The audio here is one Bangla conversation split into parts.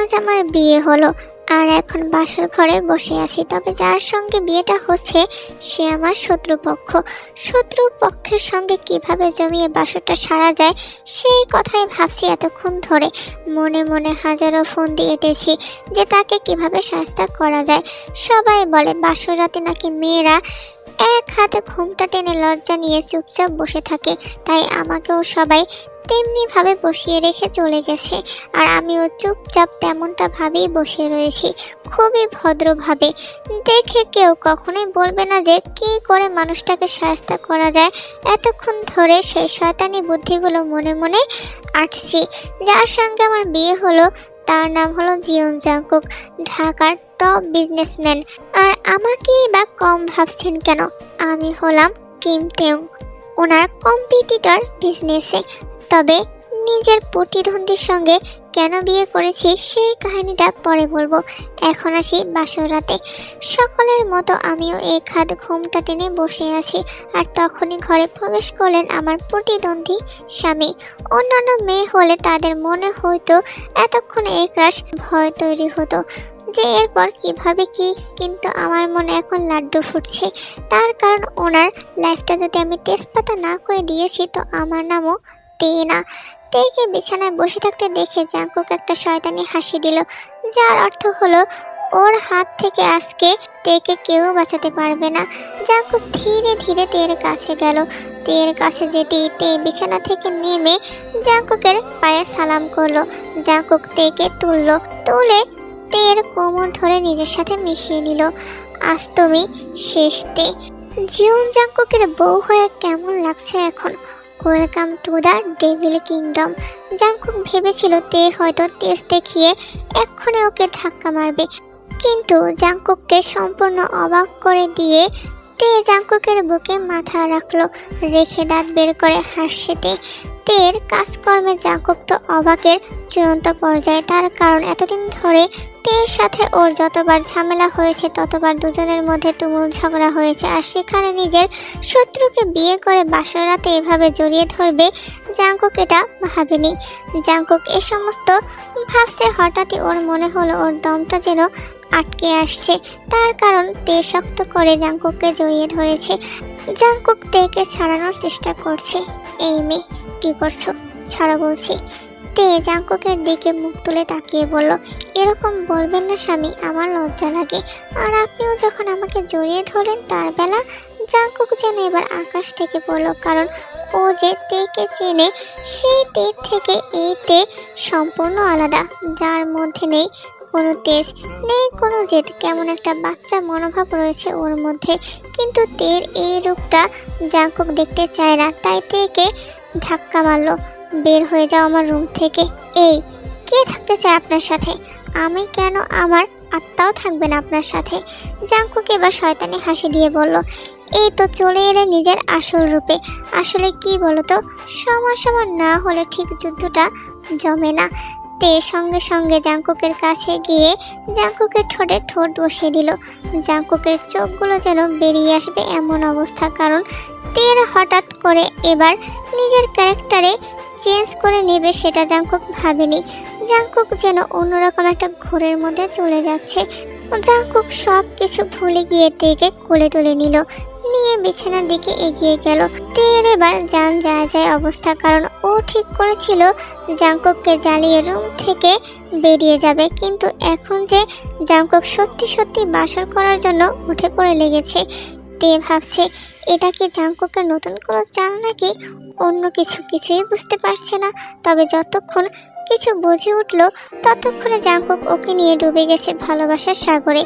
আজ আমার বিয়ে হলো আর এখন বাসর ঘরে বসে আছি, তবে যার সঙ্গে বিয়েটা হচ্ছে সে আমার শত্রু পক্ষের সঙ্গে কিভাবে জমিয়ে বাসরটা সারা যায় সেই কথাই ভাবছি এতক্ষণ ধরে। মনে মনে হাজারো ফোন দিয়ে এঁটেছি যে তাকে কিভাবে শায়েস্তা করা যায়। সবাই বলে বাসর রাতে নাকি মেয়েরা এক হাতে ঘুমটা টেনে লজ্জা নিয়ে চুপচাপ বসে থাকে, তাই আমাকেও সবাই তেমনি ভাবে বসিয়ে রেখে চলে গেছে, আর আমিও চুপচাপ তেমনটা ভাবেই বসে রয়েছি, খুবই ভদ্রভাবে। দেখে কেউ কখনোই বলবে না যে কী করে মানুষটাকে শায়েস্তা করা যায়। এতক্ষণ ধরে সেই শয়তানি বুদ্ধিগুলো মনে মনে আঁটছি। যার সঙ্গে আমার বিয়ে হলো তার নাম হলো জিয়ন জাংকুক, ঢাকার টপ বিজনেসম্যান। আর আমাকেই বা কম ভাবছেন কেন? আমি হলাম কিম তেউং, ওনার কম্পিটিটর বিজনেসে। তবে নিজের প্রতিদ্বন্দ্বীর সঙ্গে কেন বিয়ে করেছি সেই কাহিনীটা পরে বলবো। এখন আসি বাসর রাতে। সকলের মতো আমিও এক হাত ঘুমটা টেনে বসে আছি, আর তখনই ঘরে প্রবেশ করলেন আমার প্রতিদ্বন্দ্বী স্বামী। অন্যান্য মেয়ে হলে তাদের মনে হয়তো এতক্ষণে একরাশ ভয় তৈরি হতো যে এরপর কিভাবে কি, কিন্তু আমার মনে এখন লাড্ডু ফুটছে। তার কারণ ওনার লাইফটা যদি আমি তেজপাতা না করে দিয়েছি তো আমার নামও না। তেকে বিছানায় বসে থাকতে দেখে জাংকুক একটা শয়তানি হাসি দিল, যার অর্থ হলো ওর হাত থেকে আজকে তেকে কেউ বাঁচাতে পারবে না। জাংকুক ধীরে ধীরে তের কাছে গেল। তের কাছে যেতেই তে বিছানা থেকে নেমে জাংকুকের পায়ে সালাম করলো। জাংকুক তেকে তুলে তের কোমর ধরে নিজের সাথে মিশিয়ে নিল। আজ তুমি শেষ তে। জিয়ন জাংকুকের বউ হয়ে কেমন লাগছে এখন? Welcome to the devil kingdom. Jungkook ভেবেছিল তে হয়তো তেজ দেখিয়ে এক্ষুনি ওকে ধাক্কা মারবে, কিন্তু জাংকুককে সম্পূর্ণ অবাক করে দিয়ে তে জাংকুকের বুকে মাথা রাখলো, রেখে দাঁত বের করে হাসছে তে। তের কাজকর্মে জাংকুক তো অবাকের চূড়ান্ত পর্যায়ে। তার কারণ এতদিন ধরে তের সাথে ওর যতবার ঝামেলা হয়েছে ততবার দুজনের মধ্যে তুমুল ঝগড়া হয়েছে, আর সেখানে নিজের শত্রুকে বিয়ে করে বাসর রাতে এভাবে জড়িয়ে ধরবে জাংকুক এটা ভাবেনি। জাংকুক এ সমস্ত ভাবছে, হঠাৎই ওর মনে হলো ওর দমটা যেন আটকে আসছে। তার কারণ তে শক্ত করে জাংকুককে জড়িয়ে ধরেছে। জাংকুক তেকে ছাড়ানোর চেষ্টা করছে। এই মেয়ে কি করছো? ছাড়ো বলছি। তে জাংকুকের দিকে মুখ তুলে তাকিয়ে বলল, এরকম বলবেন না স্বামী, আমার লজ্জা লাগে। আর আপনিও যখন আমাকে জড়িয়ে ধরলেন তার বেলা। জাংকুক যেন এবার আকাশ থেকে পড়ল, কারণ ও যে তেকে চেনে সেই তে থেকে এই তে সম্পূর্ণ আলাদা, যার মধ্যে নেই কোনো তেজ, নেই কোনো জেদ, কেমন একটা বাচ্চা মনোভাব রয়েছে ওর মধ্যে। কিন্তু তের এই রূপটা জাংকুক দেখতে চায় না, তাই তেকে ধাক্কা মারলো, বের হয়ে যাও আমার রুম থেকে। এই কে থাকতে চায় আপনার সাথে? আমি কেন, আমার আত্মাও থাকবে না আপনার সাথে। জাংকুক এবার শয়তানি হাসি দিয়ে বলল, এই তো চলে এলে নিজের আসল রূপে। আসলে কি বলো তো, সমান না হলে ঠিক যুদ্ধটা জমে না। তে সঙ্গে সঙ্গে জাংকুকের কাছে গিয়ে জাংকুকের ঠোঁটে ঠোঁট বসিয়ে দিল। জাংকুকের চোখগুলো যেন বেরিয়ে আসবে এমন অবস্থা, কারণ তের হঠাৎ করে এবার নিজের ক্যারেক্টারে চেঞ্জ করে নেবে সেটা জাংকুক ভাবেনি। জাংকুক যেন অন্যরকম একটা ঘোরের মধ্যে চলে যাচ্ছে। জাংকুক সব কিছু ভুলে গিয়ে তেকে কোলে তুলে নিয়ে বিছানার দিকে এগিয়ে গেল। তের এবার জান যায় অবস্থা, কারণ ও ঠিক করেছিল জাংকুককে জ্বালিয়ে রুম থেকে বেরিয়ে যাবে, কিন্তু এখন যে জাংকুক সত্যি বাসর করার জন্য উঠে পড়ে লেগেছে। তে ভাবছে এটা কি জাংকুকের নতুন কোনো চাল নাকি অন্য কিছুই বুঝতে পারছে না। তবে যতক্ষণ কিছু বুঝে উঠল ততক্ষণে জাংকুক ওকে নিয়ে ডুবে গেছে ভালোবাসার সাগরে।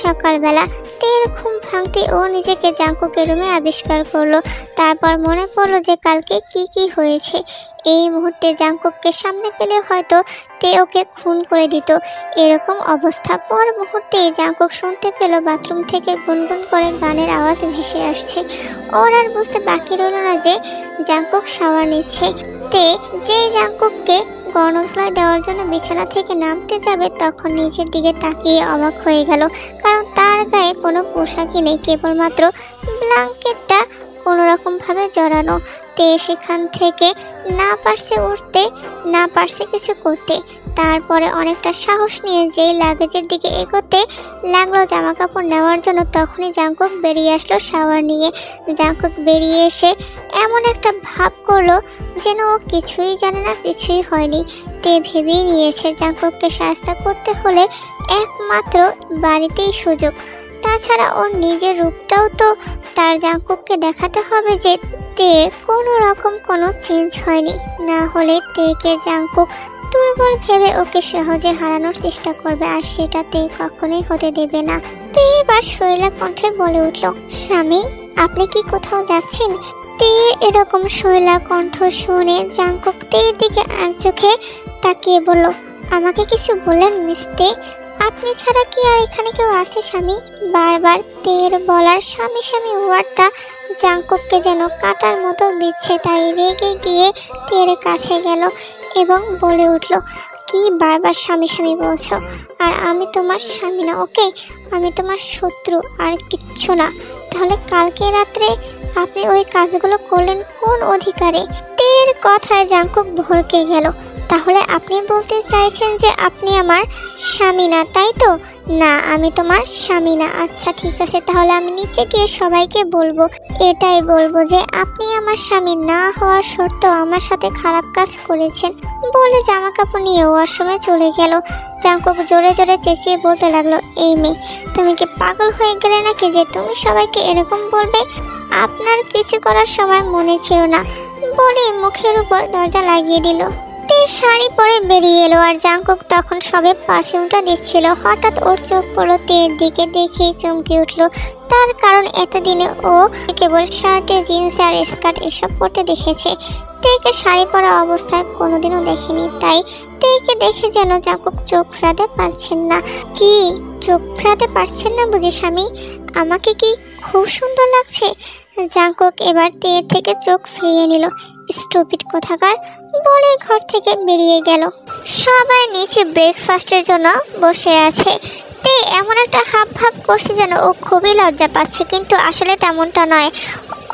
সকালবেলা তের ঘুম ভাঙতে ও নিজেকে জাংকুকের রুমে আবিষ্কার করলো। তারপর মনে পড়লো যে কালকে কি হয়েছে। এই মুহূর্তে জাংকুককে সামনে পেলে হয়তো তে ওকে খুন করে দিত, এরকম অবস্থা। পর মুহূর্তে জাংকুক শুনতে পেল বাথরুম থেকে গুনগুন করে গানের আওয়াজ ভেসে আসছে। ওর আর বুঝতে বাকি রইল না যে জাংকুক শাওয়ার নিচ্ছে। তে যে জাংকুককে গণধোলাই দেওয়ার জন্য বিছানা থেকে নামতে যাবে তখন নিচের দিকে তাকিয়ে অবাক হয়ে গেল, কারণ তার গায়ে কোনো পোশাকই নেই, কেবলমাত্র ব্ল্যাঙ্কেটটা কোনোরকমভাবে জড়ানো। তে সেখান থেকে না পারছে উঠতে, না পারছে কিছু করতে। তারপরে অনেকটা সাহস নিয়ে যেই লাগেজের দিকে এগোতে লাগলো জামা কাপড় নেওয়ার জন্য, তখনই জাংকুক বেরিয়ে আসলো শাওয়ার নিয়ে। জাংকুক বেরিয়ে এসে এমন একটা ভাব করলো যেন ও কিছুই জানে না, কিছুই হয়নি। তে ভেবেই নিয়েছে জাংকুককে সাহায্য করতে হলে একমাত্র বাড়িতেই সুযোগ। তাছাড়া ওর নিজের রূপটাও তো তার জাংকুককে দেখাতে হবে যে তে কোনো রকম কোনো চেঞ্জ হয়নি, না হলে তেকে জাংকুক দুর্বল ভেবে ওকে সহজে হারানোর চেষ্টা করবে, আর সেটা তে কখনোই হতে দেবে না। তে এবার শৈলা কণ্ঠে বলে উঠল, স্বামী আপনি কি কোথাও যাচ্ছেন? তে এরকম শৈলা কণ্ঠ শুনে জাংকুক তের দিকে এক চোখে তাকিয়ে বলল, আমাকে কিছু বললেন মিস তে? আপনি ছাড়া কি আর এখানে কেউ আছে স্বামী? বারবার তের বলার স্বামী স্বামী ওয়ার্ডটা জাংকুককে যেন কাটার মতো বিচ্ছে। তাই রেগে গিয়ে তের কাছে গেল এবং বলে উঠল, কি বারবার স্বামী স্বামী বলছো? আর আমি তোমার স্বামী না, ওকে? আমি তোমার শত্রু, আর কিচ্ছু না। তাহলে কালকে রাত্রে আপনি ওই কাজগুলো করলেন কোন অধিকারে? তের কথায় জাংকুক ভড়কে গেল। তাহলে আপনি বলতে চাইছেন যে আপনি আমার স্বামী না, তাই তো? না, আমি তোমার স্বামী না। আচ্ছা ঠিক আছে, তাহলে আমি নিচে গিয়ে সবাইকে বলবো, এটাই বলবো যে আপনি আমার স্বামী না হওয়ার সত্ত্বেও আমার সাথে খারাপ কাজ করেছেন। বলে জামা কাপড় নিয়ে ওয়াশরুমে চলে গেল। জাংকুক জোরে জোরে চেঁচিয়ে বলতে লাগলো, এই মেয়ে, তুমি কি পাগল হয়ে গেলে নাকি যে তুমি সবাইকে এরকম বলবে? আপনার কিছু করার সময় মনে ছিল না। বলে মুখের উপর দরজা লাগিয়ে দিল। তে শাড়ি পরে বেরিয়ে এলো, আর জাংকুক তখন সবে পারফিউমটা দিচ্ছিল। হঠাৎ ওর চোখ পড়লো তের দিকে, দেখেই চমকে উঠলো। তার কারণ এতদিনে ও কেবল শার্টে জিন্স আর স্কার্ট এসব পরতে দেখেছে, তেকে শাড়ি পরা অবস্থায় কোনোদিনও দেখেনি। তাই তেকে দেখে যেন জাংকুক চোখ ফেরাতে পারছেন না। কি চোখ ফেরাতে পারছেন না বুঝি স্বামী? আমাকে কি খুব সুন্দর লাগছে? জাংকুক এবার তের থেকে চোখ ফিরিয়ে নিল। স্টুপিড কোথাকার, বলে ঘর থেকে বেরিয়ে গেল। সবাই নিচে ব্রেকফাস্টের জন্য বসে আছে। তে এমন একটা হাব ভাব করছে যেন ও খুবই লজ্জা পাচ্ছে, কিন্তু আসলে তেমনটা নয়।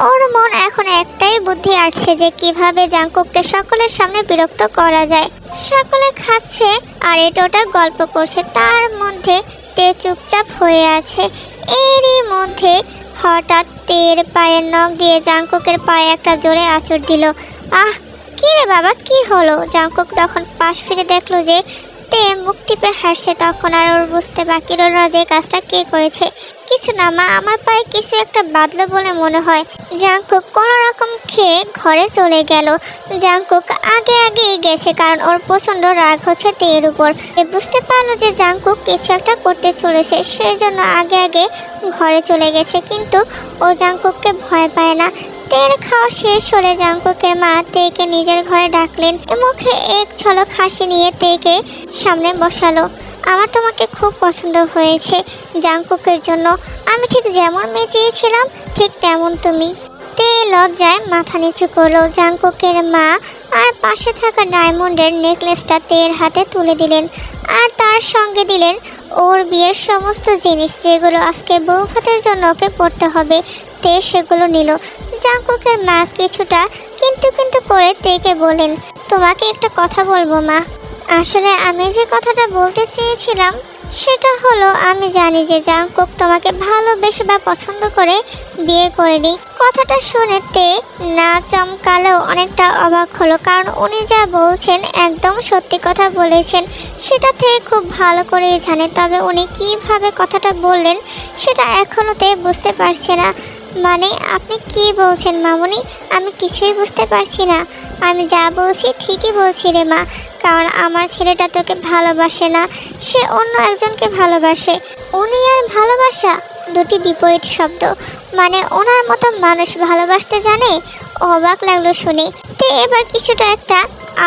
ওর মন এখন একটাই বুদ্ধি আসছে যে কিভাবে জাংকুককে সকলের সামনে বিরক্ত করা যায়। সকলে খাচ্ছে আর এটা গল্প করছে, তার মধ্যে তে চুপচাপ হয়ে আছে। এরই মধ্যে হঠাৎ তের পায়ের নখ দিয়ে জাংকুকের পায়ে একটা জোরে আঁচড় দিল। আহ, কি রে বাবা, কি হলো? জাংকুক তখন পাশ ফিরে দেখলো যে তে মুখ টিপে হাসছে। তখন আর ওর বুঝতে বাকি রইল না যে কাজটা কে করেছে। কিছু না মা, আমার পায়ে কিছু একটা বাঁধলো বলে মনে হয়। জাংকুক কোনো রকম খেয়ে ঘরে চলে গেল। জাংকুক আগেই গেছে, কারণ ওর প্রচণ্ড রাগ হচ্ছে তের উপর। বুঝতে পারলো যে জাংকুক কিছু একটা করতে চলেছে, সেই জন্য আগে ঘরে চলে গেছে। কিন্তু ও জাংকুককে ভয় পায় না। তের খাওয়া শেষ হলে জাংকুকের মা তেকে নিজের ঘরে ডাকলেন। মুখে এক ঝলক হাসি নিয়ে তেকে সামনে বসালো। আমার তোমাকে খুব পছন্দ হয়েছে জাংকুকের জন্য। আমি ঠিক যেমন মেয়ে চেয়েছিলাম ঠিক তেমন তুমি। তে লজ্জায় মাথা নিচু করলো। জাংকুকের মা আর পাশে থাকা ডায়মন্ডের নেকলেসটা তের হাতে তুলে দিলেন, আর তার সঙ্গে দিলেন ওর বিয়ের সমস্ত জিনিস, যেগুলো আজকে বউ ভাতের জন্য ওকে পড়তে হবে। তে সেগুলো নিল। জাংকুকের মা কিছুটা কিন্তু করে তেকে বলেন, তোমাকে একটা কথা বলবো মা। আসলে আমি যে কথাটা বলতে চেয়েছিলাম সেটা হলো, আমি জানি যে জাংকুক তোমাকে ভালোবেসে বা পছন্দ করে বিয়ে করেনি। কথাটা শুনে তে না চমকালেও অনেকটা অবাক হলো, কারণ উনি যা বলছেন একদম সত্যি কথা বলেছেন। সেটা থেকে খুব ভালো করেই জানে। তবে উনি কিভাবে কথাটা বললেন সেটা এখনও তে বুঝতে পারছে না। মানে আপনি কি বলছেন মামুনি? আমি কিছুই বুঝতে পারছি না। আমি যা বলছি ঠিকই বলছি রে মা, কারণ আমার ছেলেটা তোকে ভালোবাসে না, সে অন্য একজনকে ভালোবাসে। উনি আর ভালোবাসা দুটি বিপরীত শব্দ। মানে ওনার মতো মানুষ ভালোবাসতে জানে? অবাক লাগলো শুনে। তে এবার কিছুটা একটা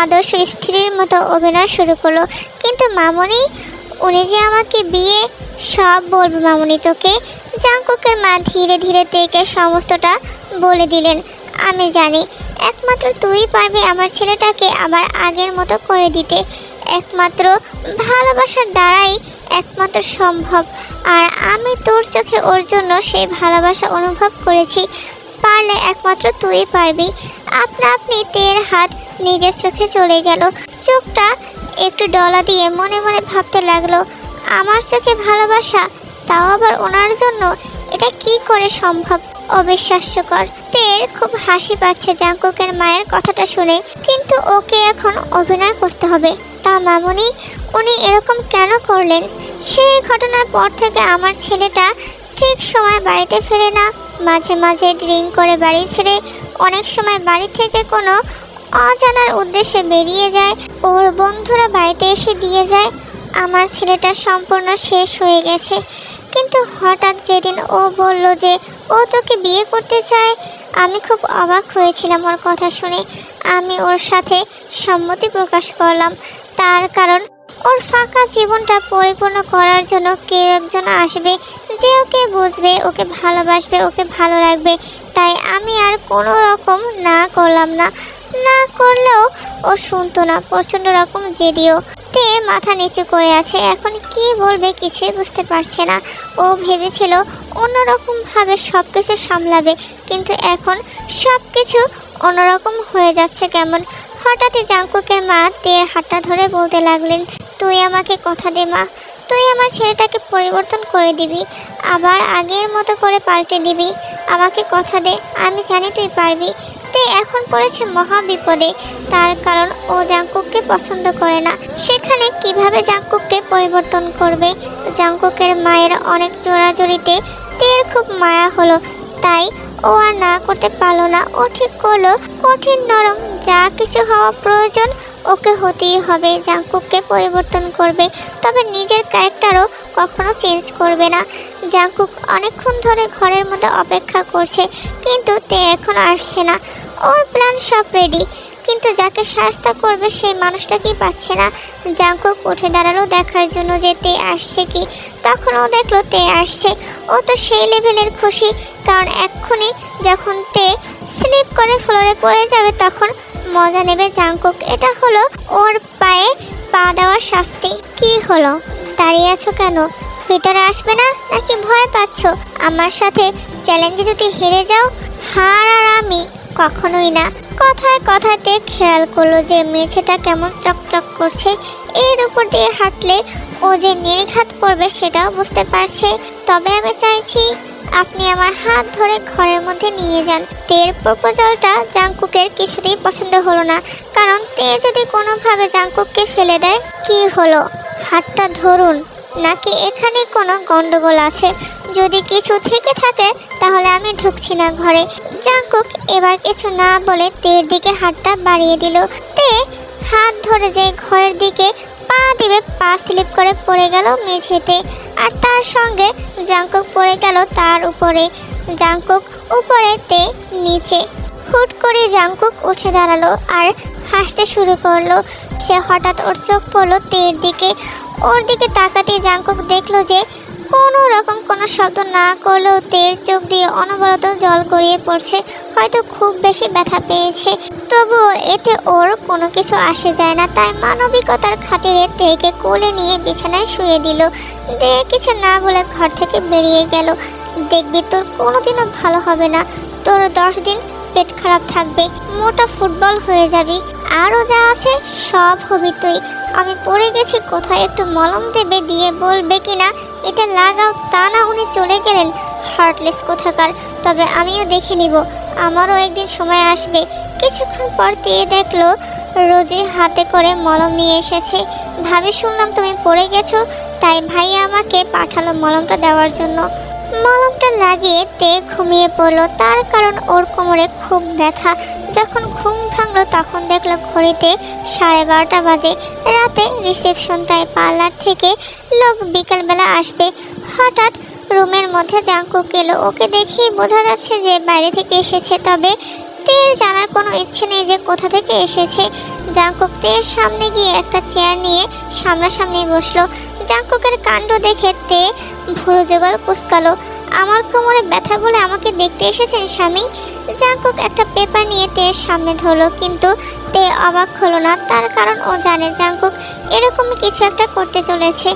আদর্শ স্ত্রীর মতো অভিনয় শুরু করলো। কিন্তু মামুনি, উনি যে আমাকে বিয়ে সব বলবে মামুনি তোকে। জাংকুকের মা ধীরে ধীরে তেকে সমস্তটা বলে দিলেন। আমি জানি একমাত্র তুই পারবি আমার ছেলেটাকে আবার আগের মতো করে দিতে। একমাত্র ভালোবাসার দ্বারাই একমাত্র সম্ভব। আর আমি তোর চোখে ওর জন্য সেই ভালোবাসা অনুভব করেছি। পারলে একমাত্র তুই পারবি। আপনা আপনি তের হাত নিজের চোখে চলে গেল। চোখটা একটু ডলা দিয়ে মনে মনে ভাবতে লাগলো, আমার চোখে ভালোবাসা, তাও আবার ওনার জন্য, এটা কি করে সম্ভব? অবিশ্বাস্যকর। তের খুব হাসি পাচ্ছে জাঙ্কুকের মায়ের কথাটা শুনে, কিন্তু ওকে এখন অভিনয় করতে হবে। তা মামুনি, উনি এরকম কেন করলেন? সেই ঘটনার পর থেকে আমার ছেলেটা ঠিক সময় বাড়িতে ফেরে না, মাঝে মাঝে ড্রিঙ্ক করে বাড়ি ফিরে, অনেক সময় বাড়ি থেকে কোনো অজানার উদ্দেশ্যে বেরিয়ে যায়, ওর বন্ধুরা বাড়িতে এসে দিয়ে যায়। আমার ছেলেটা সম্পূর্ণ শেষ হয়ে গেছে। কিন্তু হঠাৎ যেদিন ও বলল যে ও তোকে বিয়ে করতে চায়, আমি খুব অবাক হয়েছিলাম ওর কথা শুনে। আমি ওর সাথে সম্মতি প্রকাশ করলাম, তার কারণ ওর ফাঁকা জীবনটা পরিপূর্ণ করার জন্য কেউ একজন আসবে যে ওকে বুঝবে, ওকে ভালোবাসবে, ওকে ভালো রাখবে। তাই আমি আর কোনো রকম না করলাম না। না করলেও ও শুনতো না, প্রচণ্ড রকম জেদিও। তে মাথা নিচু করে আছে, এখন কি বলবে কিছুই বুঝতে পারছে না। ও ভেবেছিল অন্যরকমভাবে সব কিছু সামলাবে, কিন্তু এখন সব কিছু অন্যরকম হয়ে যাচ্ছে কেমন। হঠাৎই জাঙ্কুকের মা তের হাতটা ধরে বলতে লাগলেন, তুই আমাকে কথা দে মা, তুই আমার ছেলেটাকে পরিবর্তন করে দিবি, আবার আগের মতো করে পাল্টে দিবি। আমাকে কথা দে, আমি জানি তুই পারবি। তে এখন পড়েছে মহা বিপদে, তার কারণ ও জাঙ্কুককে পছন্দ করে না। সেখানে কিভাবে জাঙ্কুককে পরিবর্তন করবে? জাঙ্কুকের মায়ের অনেক জোরাজুরিতে তের খুব মায়া হলো, তাই ও আর না করতে পারলো না। ও ঠিক করলো, কঠিন নরম যা কিছু হওয়া প্রয়োজন ওকে হতেই হবে। জাঙ্কুককে পরিবর্তন করবে, তবে নিজের ক্যারেক্টারও কখনো চেঞ্জ করবে না। জাঙ্কুক অনেকক্ষণ ধরে ঘরের মধ্যে অপেক্ষা করছে, কিন্তু তে এখন আসছে না। ওর প্ল্যান সব রেডি, কিন্তু যাকে শাস্তা করবে সেই মানুষটাকেই পাচ্ছে না। জাঙ্কুক উঠে দাঁড়ালো দেখার জন্য যে তে আসছে কি। তখন ও দেখলো তে আসছে। ও তো সেই লেভেলের খুশি, কারণ এক্ষুনি যখন তে স্লিপ করে ফ্লোরে পড়ে যাবে তখন মজা নেবে জাঙ্কুক। এটা হলো ওর পায়ে পা দেওয়ার শাস্তি। কি হলো, দাঁড়িয়ে আছো কেন? ভিতরে আসবে না নাকি ভয় পাচ্ছ? আমার সাথে চ্যালেঞ্জে যদি হেরে যাও? হার আর আমি কখনোই না। কথায় কথাতে খেয়াল করলো যে মেঝেটা কেমন চকচক করছে, এর উপর দিয়ে হাঁটলে ও যে নির্ঘাত করবে সেটাও বুঝতে পারছে। তবে আমি চাইছি আপনি আমার হাত ধরে ঘরের মধ্যে নিয়ে যান। তের প্রপোজালটা জাঙ্কুকের কিছুতেই পছন্দ হলো না, কারণ তে যদি কোনোভাবে জাঙ্কুককে ফেলে দেয়, কি হলো? হাতটা ধরুন, নাকি এখানে কোনো গন্ডগোল আছে? যদি কিছু থেকে থাকে তাহলে আমি ঢুকছি না ঘরে। জাঙ্কুক এবার কিছু না বলে তের দিকে হাতটা বাড়িয়ে দিল। তে হাত ধরে যে ঘরের দিকে পা দিবে, পা স্লিপ করে পড়ে গেল মেঝেতে, আর তার সঙ্গে জাঙ্কুক পড়ে গেল তার উপরে। জাঙ্কুক উপরে, তে নিচে। হুট করে জাঙ্কুক উঠে দাঁড়ালো আর হাসতে শুরু করলো। সে হঠাৎ ওর চোখ পড়লো তের দিকে। ওর দিকে তাকাতেই জাঙ্কুক দেখলো যে কোনো রকম কোনো শব্দ না করলেও তের চোখ দিয়ে অনবরত জল গড়িয়ে পড়ছে। হয়তো খুব বেশি ব্যথা পেয়েছে, তবুও এতে ওর কোনো কিছু আসে যায় না। তাই মানবিকতার খাতিরে তেকে কোলে নিয়ে বিছানায় শুয়ে দিল। দে কিছু না বলে ঘর থেকে বেরিয়ে গেল। দেখবি তোর কোনোদিনও ভালো হবে না, তোর 10 দিন পেট খারাপ থাকবে, মোটা ফুটবল হয়ে যাবি, আরও যা আছে সব হবি তুই। আমি পড়ে গেছি কোথায়, একটু মলম দেবে, দিয়ে বলবে কিনা এটা লাগাও, তা না উনি চলে গেলেন। হার্টলেস কোথাকার। তবে আমিও দেখে নিব, আমারও একদিন সময় আসবে। কিছুক্ষণ পর দিয়ে দেখলো রোজি হাতে করে মলম নিয়ে এসেছে। ভাবি, শুনলাম তুমি পড়ে গেছো, তাই ভাইয়া আমাকে পাঠালো মলমটা দেওয়ার জন্য। মলমটা লাগিয়ে তে ঘুমিয়ে পড়লো, তার কারণ ওর কোমরে খুব ব্যথা। যখন ঘুম ভাঙলো তখন দেখলো ঘড়িতে 12:30 বাজে। রাতে রিসেপশন, তাই পার্লার থেকে লোক বিকালবেলা আসবে। হঠাৎ রুমের মধ্যে জাঙ্কুক এলো। ওকে দেখেই বোঝা যাচ্ছে যে বাইরে থেকে এসেছে, তবে তের জানার কোনো ইচ্ছে নেই যে কোথা থেকে এসেছে। জাঙ্কুক তের সামনে গিয়ে একটা চেয়ার নিয়ে সামনাসামনি বসলো। জাঙ্কুকের কাণ্ড দেখে তে ভুরু জোগাড় কুচকালো। আমার কোমরে ব্যথা বলে আমাকে দেখতে এসেছেন স্বামী? জাঙ্কুক একটা পেপার নিয়ে তের সামনে ধরলো, কিন্তু তে অবাক হলো না, তার কারণ ও জানে জাঙ্কুক এরকমই কিছু একটা করতে চলেছে।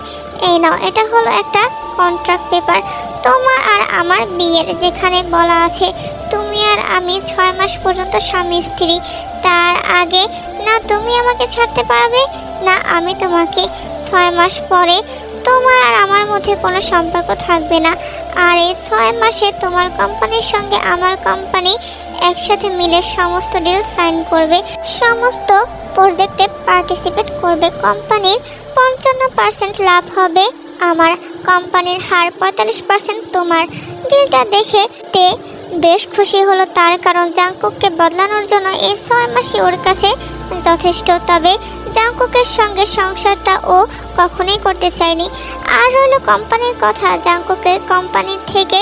এই নাও, এটা হলো একটা কন্ট্রাক্ট পেপার, তোমার আর আমার বিয়ের, যেখানে বলা আছে তুমি আর আর আমি 6 মাস পর্যন্ত স্বামী স্ত্রী। তার আগে না তুমি আমাকে ছাড়তে পারবে, না আমি তোমাকে। 6 মাস পরে তোমার আর আমার মধ্যে কোনো সম্পর্ক থাকবে না। আর এই 6 মাসে তোমার কোম্পানির সঙ্গে আমার কোম্পানি একসাথে মিলে সমস্ত ডিল সাইন করবে, সমস্ত প্রজেক্টে পার্টিসিপেট করবে। কোম্পানির 55% লাভ হবে আমার, কোম্পানির হার 45% তোমার। ডিলটা দেখে তে বেশ খুশি হলো, তার কারণ জাংকুককে বদলানোর জন্য এই 6 মাসই ওর কাছে যথেষ্ট। তবে জাংকুকের সঙ্গে সংসারটা ও কখনোই করতে চায়নি। আর হলো কোম্পানির কথা, জাংকুকের কোম্পানির থেকে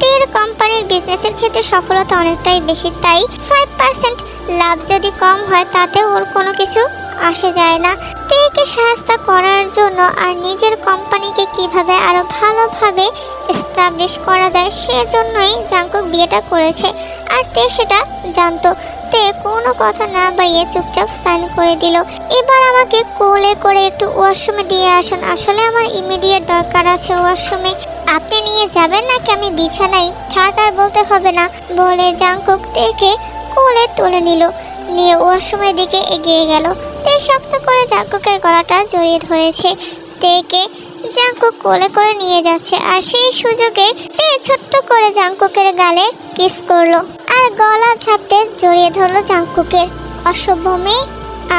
তের কোম্পানির বিজনেসের ক্ষেত্রে সফলতা অনেকটাই বেশি, তাই 5% লাভ যদি কম হয় তাতে ওর কোনো কিছু আসে যায় না। তেকে সাহায্য করার জন্য আর নিজের কোম্পানিকে কিভাবে আরো ভালোভাবে এস্টাবলিশ করা যায় সেজন্যই জাংকুক বিয়েটা করেছে। আর তে সেটা জানতো। তে কোনো কথা না বাড়িয়ে চুপচাপ সাইন করে দিল। এবার আমাকে কোলে করে একটু ওয়াশরুমে দিয়ে আসুন, আসলে আমার ইমিডিয়েট দরকার আছে ওয়াশরুমে। আপনি নিয়ে যাবেন নাকি আমি বিছানায় থাক আর বলতে হবে না, বলে জাংকুক তেকে কোলে তুলে নিল, নিয়ে ওয়াশরুমের দিকে এগিয়ে গেল। তে শক্ত করে জাংকুকের গলাটা জড়িয়ে ধরেছে। তেকে জাংকুক কোলে করে নিয়ে যাচ্ছে, আর সেই সুযোগে তে ছোট্ট করে জাংকুকের গালে কিস করলো আর গলা ঝাপটে জড়িয়ে ধরলো জাংকুকের। অসভ্য মেয়ে,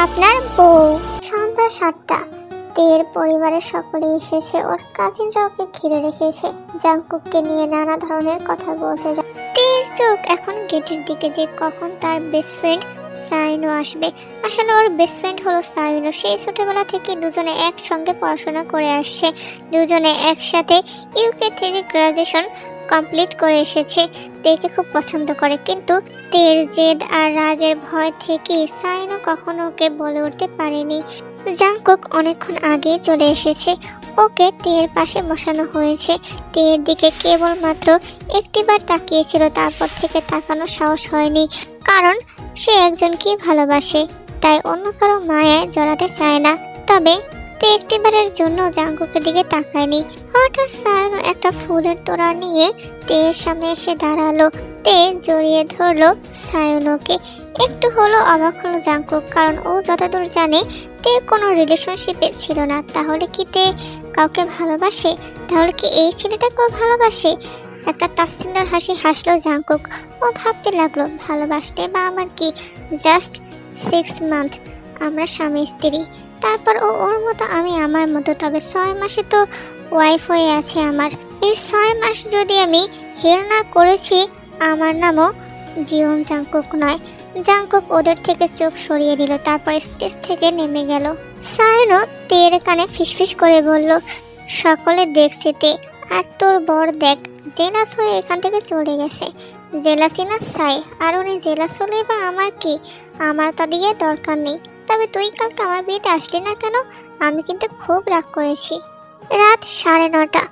আপনার বউ। সন্ধ্যা 7টা। তের পরিবারের সকলে এসেছে, ওর কাজিনরা ওকে ঘিরে রেখেছে। জাংকুককে নিয়ে নানা ধরনের কথা বলছে। তের চোখ এখন গেটের দিকে, যে কখন তার বেস্ট ফ্রেন্ড সাইনো আসবে। আসলে ওর বেস্ট ফ্রেন্ড হলো সাইনো। সেই ছোটবেলা থেকে দুজনে একসঙ্গে পড়াশোনা করে আসছে, দুজনে একসাথে ইউকে থেকে গ্রাজুয়েশন কমপ্লিট করে এসেছে। তেকে খুব পছন্দ করে, কিন্তু তের জেদ আর রাগের ভয় থেকে সাইনো কখনো ওকে বলে উঠতে পারেনি। জাংকুক অনেকক্ষণ আগে চলে এসেছে, ওকে তের পাশে বসানো হয়েছে। তের দিকে কেবলমাত্র একটিবার তাকিয়েছিল, তারপর থেকে তাকানোর সাহস হয়নি, কারণ সে একজনকে ভালোবাসে, তাই অন্য কারো মায়ায় জড়াতে চায় না। তবে তে একটিবারের জন্য জাংকুকের দিকে তাকায়নি। হঠাৎ সায়নো একটা ফুলের তোড়া নিয়ে তের সামনে এসে দাঁড়ালো। তে জড়িয়ে ধরলো সায়নোকে। একটু হলো অবাক হলো জাংকুক, কারণ ও যতদূর জানে তে কোনো রিলেশনশিপে ছিল না। তাহলে কি তে কাউকে ভালোবাসে? তাহলে কি এই ছেলেটাকেও ভালোবাসে? একটা তাচ্ছিল্যের হাসি হাসলো জাংকুক। ও ভাবতে লাগলো, ভালোবাসতে বা আমার কি, জাস্ট 6 মান্থ আমরা স্বামী স্ত্রী, তারপর ও ওর মতো আমি আমার মতো। তবে 6 মাসে তো ওয়াইফ হয়ে আছে আমার। এই 6 মাস যদি আমি হেল না করেছি, আমার নামও জীবন জাংকুক নয়। জাংকুক ওদের থেকে চোখ সরিয়ে দিল, তারপর স্টেজ থেকে নেমে গেল। সায়নো তের কানে ফিসফিস করে বলল, সকলে দেখছে তে, আর তোর বর দেখ জেলাস হয়ে এখান থেকে চলে গেছে। জেলাসি না সাই, আর উনি জেলাস হলে বা আমার কি, আমার তা দিয়ে দরকার নেই। তবে তুই কালকে আমার বিয়েতে আসলি না কেন? আমি কিন্তু খুব রাগ করেছি। রাত 9:30।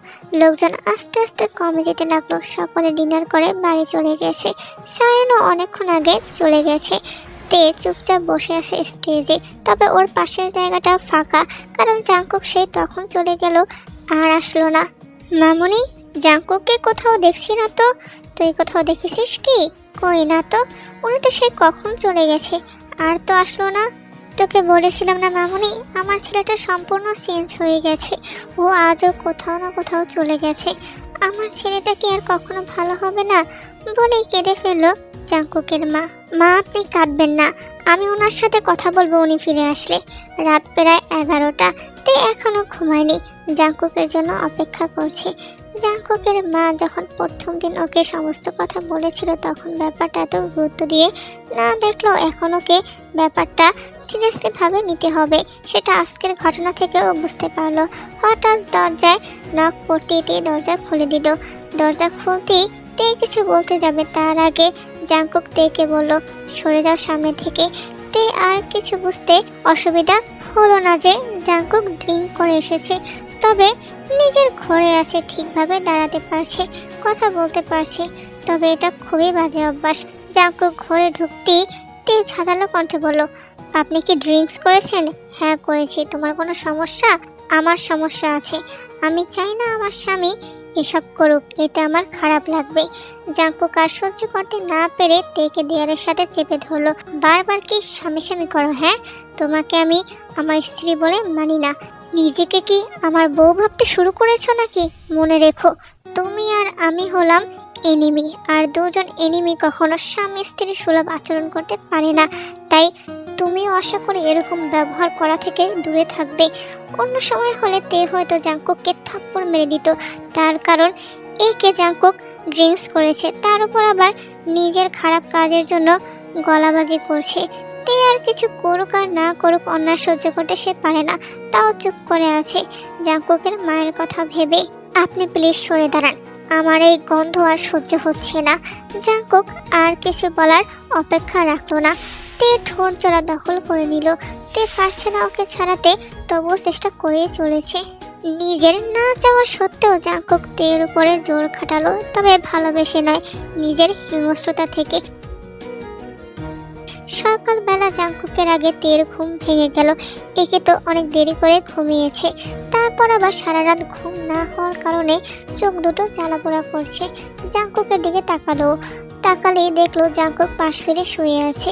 লোকজন আস্তে আস্তে কমে যেতে লাগলো। সকলে ডিনার করে বাড়ি চলে গেছে। সায়নও অনেকক্ষণ আগে চলে গেছে। তে চুপচাপ বসে আছে স্টেজে, তবে ওর পাশের জায়গাটা ফাঁকা, কারণ জাংকুক সেই তখন চলে গেল আর আসলো না। মামুনি, জাংকুককে কোথাও দেখছি না তো। তুই কোথাও দেখেছিস কি? কই না তো, উনি তো সেই কখন চলে গেছে, আর তো আসলো না। তোকে বলেছিলাম না মামুনি, আমার ছেলেটা সম্পূর্ণ চেঞ্জ হয়ে গেছে। ও আজও কোথাও না কোথাও চলে গেছে। আমার ছেলেটা কি আর কখনো ভালো হবে না? বলেই কেঁদে ফেললো জাংকুকের মা। মা, আপনি কাঁদবেন না, আমি ওনার সাথে কথা বলবো উনি ফিরে আসলে। রাত প্রায় 11টা। তে এখনো ঘুমায়নি, জাংকুকের জন্য অপেক্ষা করছে। জাংকুকের মা যখন প্রথম দিন ওকে সমস্ত কথা বলেছিল, তখন ব্যাপারটা এত গুরুত্ব দিয়ে না দেখলো। এখন ওকে ব্যাপারটা সিরিয়াসলি ভাবে নিতে হবে, সেটা আজকের ঘটনা থেকে ও বুঝতে পারলো। হঠাৎ দরজায় নক করতেই তে দরজা খুলে দিল। দরজা খুলতেই তে কিছু বলতে যাবে, তার আগে জাংকুক তেকে বলল, সরে যাও সামনে থেকে। তে আর কিছু বুঝতে অসুবিধা হলো না যে জাংকুক ড্রিঙ্ক করে এসেছে, তবে নিজের ঘরে আছে, ঠিকভাবে দাঁড়াতে পারছে, কথা বলতে পারছে। তবে এটা খুবই বাজে অভ্যাস। জাংকুক ঘরে ঢুকতেই তে ঝাঁঝালো কণ্ঠে বলল, আপনি কি ড্রিঙ্কস করেছেন? হ্যাঁ করেছি। তোমার কোনো সমস্যা? আমার সমস্যা আছে। আমি চাই না আমার স্বামী এসব করুক, এতে আমার খারাপ লাগবে। জাঙ্কুক আর সহ্য করতে না পেরে তেকে দেয়ালের সাথে চেপে ধরলো। বারবার কি স্বামী স্বামী করো? হ্যাঁ, তোমাকে আমি আমার স্ত্রী বলে মানি না। নিজেকে কি আমার বউ ভাবতে শুরু করেছো নাকি? মনে রেখো, তুমি আর আমি হলাম এনিমি, আর দুজন এনিমি কখনো স্বামী স্ত্রীর সুলভ আচরণ করতে পারে না। তাই তুমিও আশা করি এরকম ব্যবহার করা থেকে দূরে থাকবে। অন্য সময় হলে তে হয়তো জাঙ্কুককে থাপ্পড় মেরে দিত, তার কারণ একে জাঙ্কুক ড্রিঙ্কস করেছে, তার উপর আবার নিজের খারাপ কাজের জন্য গলাবাজি করছে। তে আর কিছু করুক আর না করুক অন্যায় সহ্য করতে সে পারে না, তাও চুপ করে আছে জাঙ্কুকের মায়ের কথা ভেবে। আপনি প্লিজ সরে দাঁড়ান, আমার এই গন্ধ আর সহ্য হচ্ছে না। জাঙ্কুক আর কিছু বলার অপেক্ষা রাখলো না, তে ঠোঁট জোড়া দখল করে নিল। তে পারছে না ওকে ছাড়াতে, তবুও চেষ্টা করেই চলেছে। নিজের না চাওয়া সত্ত্বেও জাঙ্কুক তের উপরে জোর খাটালো, তবে ভালোবেসে নয়, নিজের হিংস্রতা থেকে। সকালবেলা জাঙ্কুকের আগে তের ঘুম ভেঙে গেল। একে তো অনেক দেরি করে ঘুমিয়েছে, তারপর আবার সারা রাত ঘুম না হওয়ার কারণে চোখ দুটো জ্বালাপোড়া করছে। জাঙ্কুকের দিকে তাকালেই দেখলো জাঙ্কুক পাশ ফিরে শুয়ে আছে।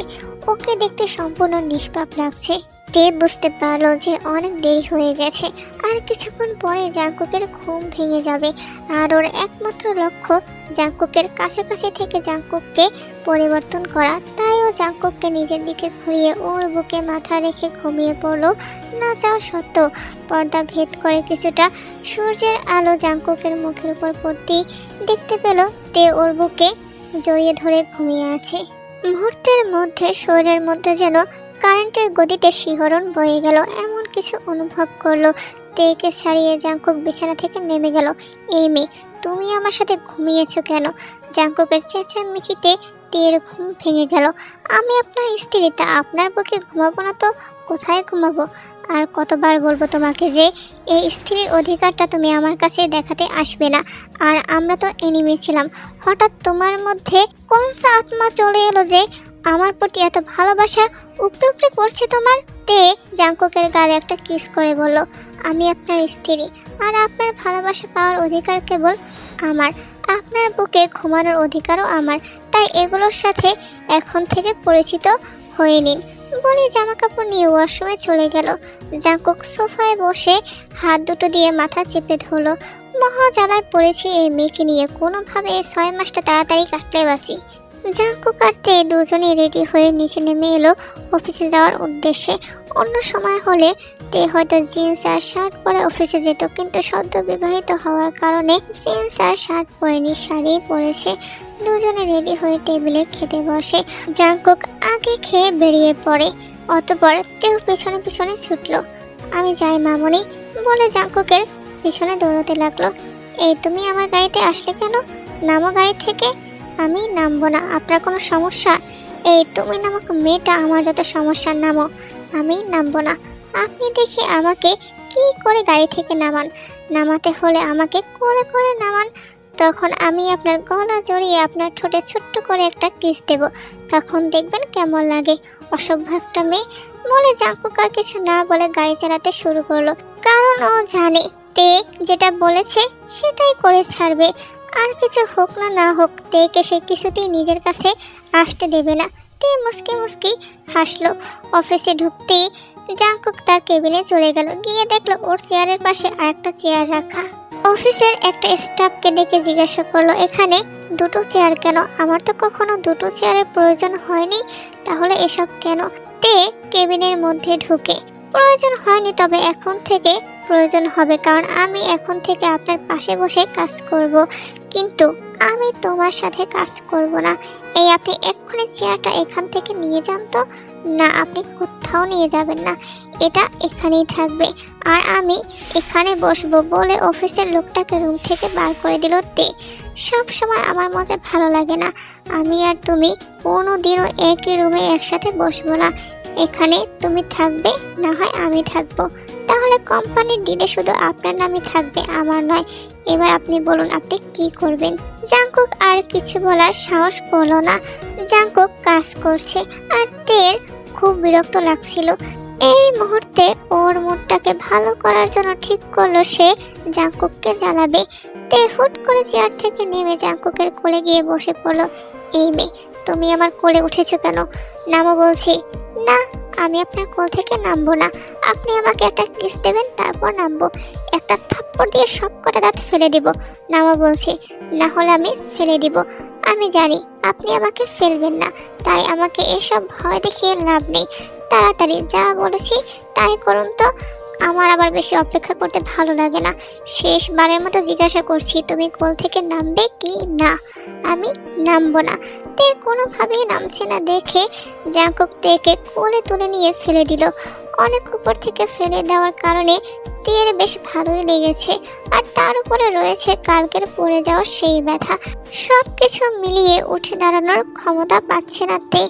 ওকে দেখতে সম্পূর্ণ নিষ্পাপ লাগছে। তে বুঝতে পারলো যে অনেক দেরি হয়ে গেছে, আর কিছুক্ষণ পরে জাঙ্কুকের ঘুম ভেঙে যাবে। আর ওর একমাত্র লক্ষ্য জাঙ্কুকের কাছাকাছি থেকে জাঙ্কুককে পরিবর্তন করা। তাই ও জাঙ্কুককে নিজের দিকে ঘুরিয়ে ওর বুকে মাথা রেখে ঘুমিয়ে পড়লো। না চাওয়া সত্ত্বেও পর্দা ভেদ করে কিছুটা সূর্যের আলো জাঙ্কুকের মুখের উপর পড়তেই দেখতে পেল তে ওর বুকে জড়িয়ে ধরে ঘুমিয়ে আছে। মুহূর্তের মধ্যে শরীরের মধ্যে যেন কারেন্টের গতিতে শিহরণ বয়ে গেল, এমন কিছু অনুভব করলো। তেকে ছাড়িয়ে জাঙ্কুক বিছানা থেকে নেমে গেল। এই মেয়ে, তুমি আমার সাথে ঘুমিয়েছো কেন? জাঙ্কুকের চেঁচামেচিতে তের ঘুম ভেঙে গেল। আমি আপনার স্ত্রী, তা আপনার বুকে ঘুমাবো না তো কোথায় ঘুমাবো? আর কতবার বলবো তোমাকে যে এই স্ত্রীর অধিকারটা তুমি আমার কাছে দেখাতে আসবে না। আর আমরা তো এনিমি ছিলাম, হঠাৎ তোমার মধ্যে কোন আত্মা চলে এলো যে আমার প্রতি এত ভালোবাসা উপরে উপরে করছে তোমার? তে জাঙ্কুকের গালে একটা কিস করে বলল, আমি আপনার স্ত্রী, আর আপনার ভালোবাসা পাওয়ার অধিকার কেবল আমার। আপনার বুকে ঘুমানোর অধিকারও আমার। তাই এগুলোর সাথে এখন থেকে পরিচিত হয়ে নিন। বলে জামা কাপড় নিয়ে ওয়াশরুমে চলে গেল। জাঙ্কুক সোফায় বসে হাত দুটো দিয়ে মাথা চেপে ধরলো। মহা জ্বালায় পড়েছি এই মেয়েকে নিয়ে, কোনোভাবে এই 6 মাসটা তাড়াতাড়ি কাটলে বাসি। জাঙ্কুক আর তে দুজনেই রেডি হয়ে নিচে নেমে এলো অফিসে যাওয়ার উদ্দেশ্যে। অন্য সময় হলে তে হয়তো জিন্স আর শার্ট পরে অফিসে যেত, কিন্তু সদ্য বিবাহিত হওয়ার কারণে জিন্স আর শার্ট পরেনি, শাড়ি পরেছে। দুজনে রেডি হয়ে টেবিলে খেতে বসে। জাঙ্কুক আগে খেয়ে বেরিয়ে পড়ে, অতঃপর তেও পেছনে পেছনে ছুটলো। আমি যাই মামনি বলে জাঙ্কুকের পিছনে দৌড়াতে লাগলো। এই তুমি আমার গাড়িতে আসলে কেন? নামো গাড়ি থেকে। আমি নামবো না, আপনার কোনো সমস্যা? এই তুমি নামক মেয়েটা, আমার যত সমস্যা, নামো। আমি নামবো না। আপনি দেখি আমাকে কি করে গাড়ি থেকে নামাতে হলে আমাকে কোলে করে নামান, তখন আমি আপনার গলা জড়িয়ে আপনার ঠোঁটে ছোট্ট করে একটা কিস দেব, তখন দেখবেন কেমন লাগে। অসভ্য একটা মেয়ে বলে জাঙ্কুক আর কিছু না বলে গাড়ি চালাতে শুরু করলো। কারণ ও জানে তে যেটা বলেছে সেটাই করে ছাড়বে, আর কিছু হোক না না হোক তেকে সে কিছুতেই নিজের কাছে আসতে দেবে না। তে মুস্কি মুস্কি হাসলো। অফিসে ঢুকতেই জাঙ্কুক তার কেবিনে চলে গেল। গিয়ে দেখলো ওর চেয়ারের পাশে আরেকটা চেয়ার রাখা। অফিসের একটা স্টাফকে ডেকে জিজ্ঞাসা করলো, এখানে দুটো চেয়ার কেন? আমার তো কখনো দুটো চেয়ারের প্রয়োজন হয়নি, তাহলে এসব কেন? তে কেবিনের মধ্যে ঢুকে, প্রয়োজন হয়নি, তবে এখন থেকে প্রয়োজন হবে, কারণ আমি এখন থেকে আপনার পাশে বসে কাজ করব, কিন্তু আমি তোমার সাথে কাজ করব না। এই আপনি এক্ষুনি চেয়ারটা এখান থেকে নিয়ে যান তো। না, আপনি কোথাও নিয়ে যাবেন না, এটা এখানেই থাকবে, আর আমি এখানে বসবো বলে অফিসের লোকটাকে রুম থেকে বার করে দিল তে। সব সময় আমার মজা ভালো লাগে না, আমি আর তুমি কোনোদিনও একই রুমে একসাথে বসবো না। এখানে তুমি থাকবে, না হয় আমি থাকবো, তাহলে কোম্পানির ডিলে শুধু আপনার নামই থাকবে, আমার নয়। এবার আপনি বলুন আপনি কি করবেন? জাঙ্কুক আর কিছু বলার সাহস করলো না। জাঙ্কুক কাজ করছে আর তের খুব বিরক্ত লাগছিল। এই মুহূর্তে ওর মুডটাকে ভালো করার জন্য ঠিক করলো সে জাঙ্কুককে জ্বালাবে। তে হুট করে চেয়ার থেকে নেমে জাঙ্কুকের কোলে গিয়ে বসে পড়ল। এই মেয়ে, তুমি আমার কোলে উঠেছো কেন? নামো বলছি। না, আমি আপনার কোল থেকে নামবো না। আপনি আমাকে একটা কিস দেবেন, তারপর নামবো। একটা থাপ্পড় দিয়ে সব কটা দাঁত ফেলে দিব। নামো বলছি, না হলে আমি ফেলে দিব। আমি জানি আপনি আমাকে ফেলবেন না, তাই আমাকে এসব ভয় দেখিয়ে লাভ নেই। তাড়াতাড়ি যা বলেছি তাই করুন তো। আমার আবার বেশি অপেক্ষা করতে ভালো লাগে না। শেষবারের মতো জিজ্ঞাসা করছি, তুমি কোল থেকে নামবে কি না? আমি নামবো না। তে কোনোভাবেই নামছে না দেখে জাঙ্কুক তেকে কোলে তুলে নিয়ে ফেলে দিল। অনেক উপর থেকে ফেলে দেওয়ার কারণে তের বেশ ভালোই লেগেছে, আর তার উপরে রয়েছে কালকের পড়ে যাওয়ার সেই ব্যথা। সব কিছু মিলিয়ে উঠে দাঁড়ানোর ক্ষমতা পাচ্ছে না তে।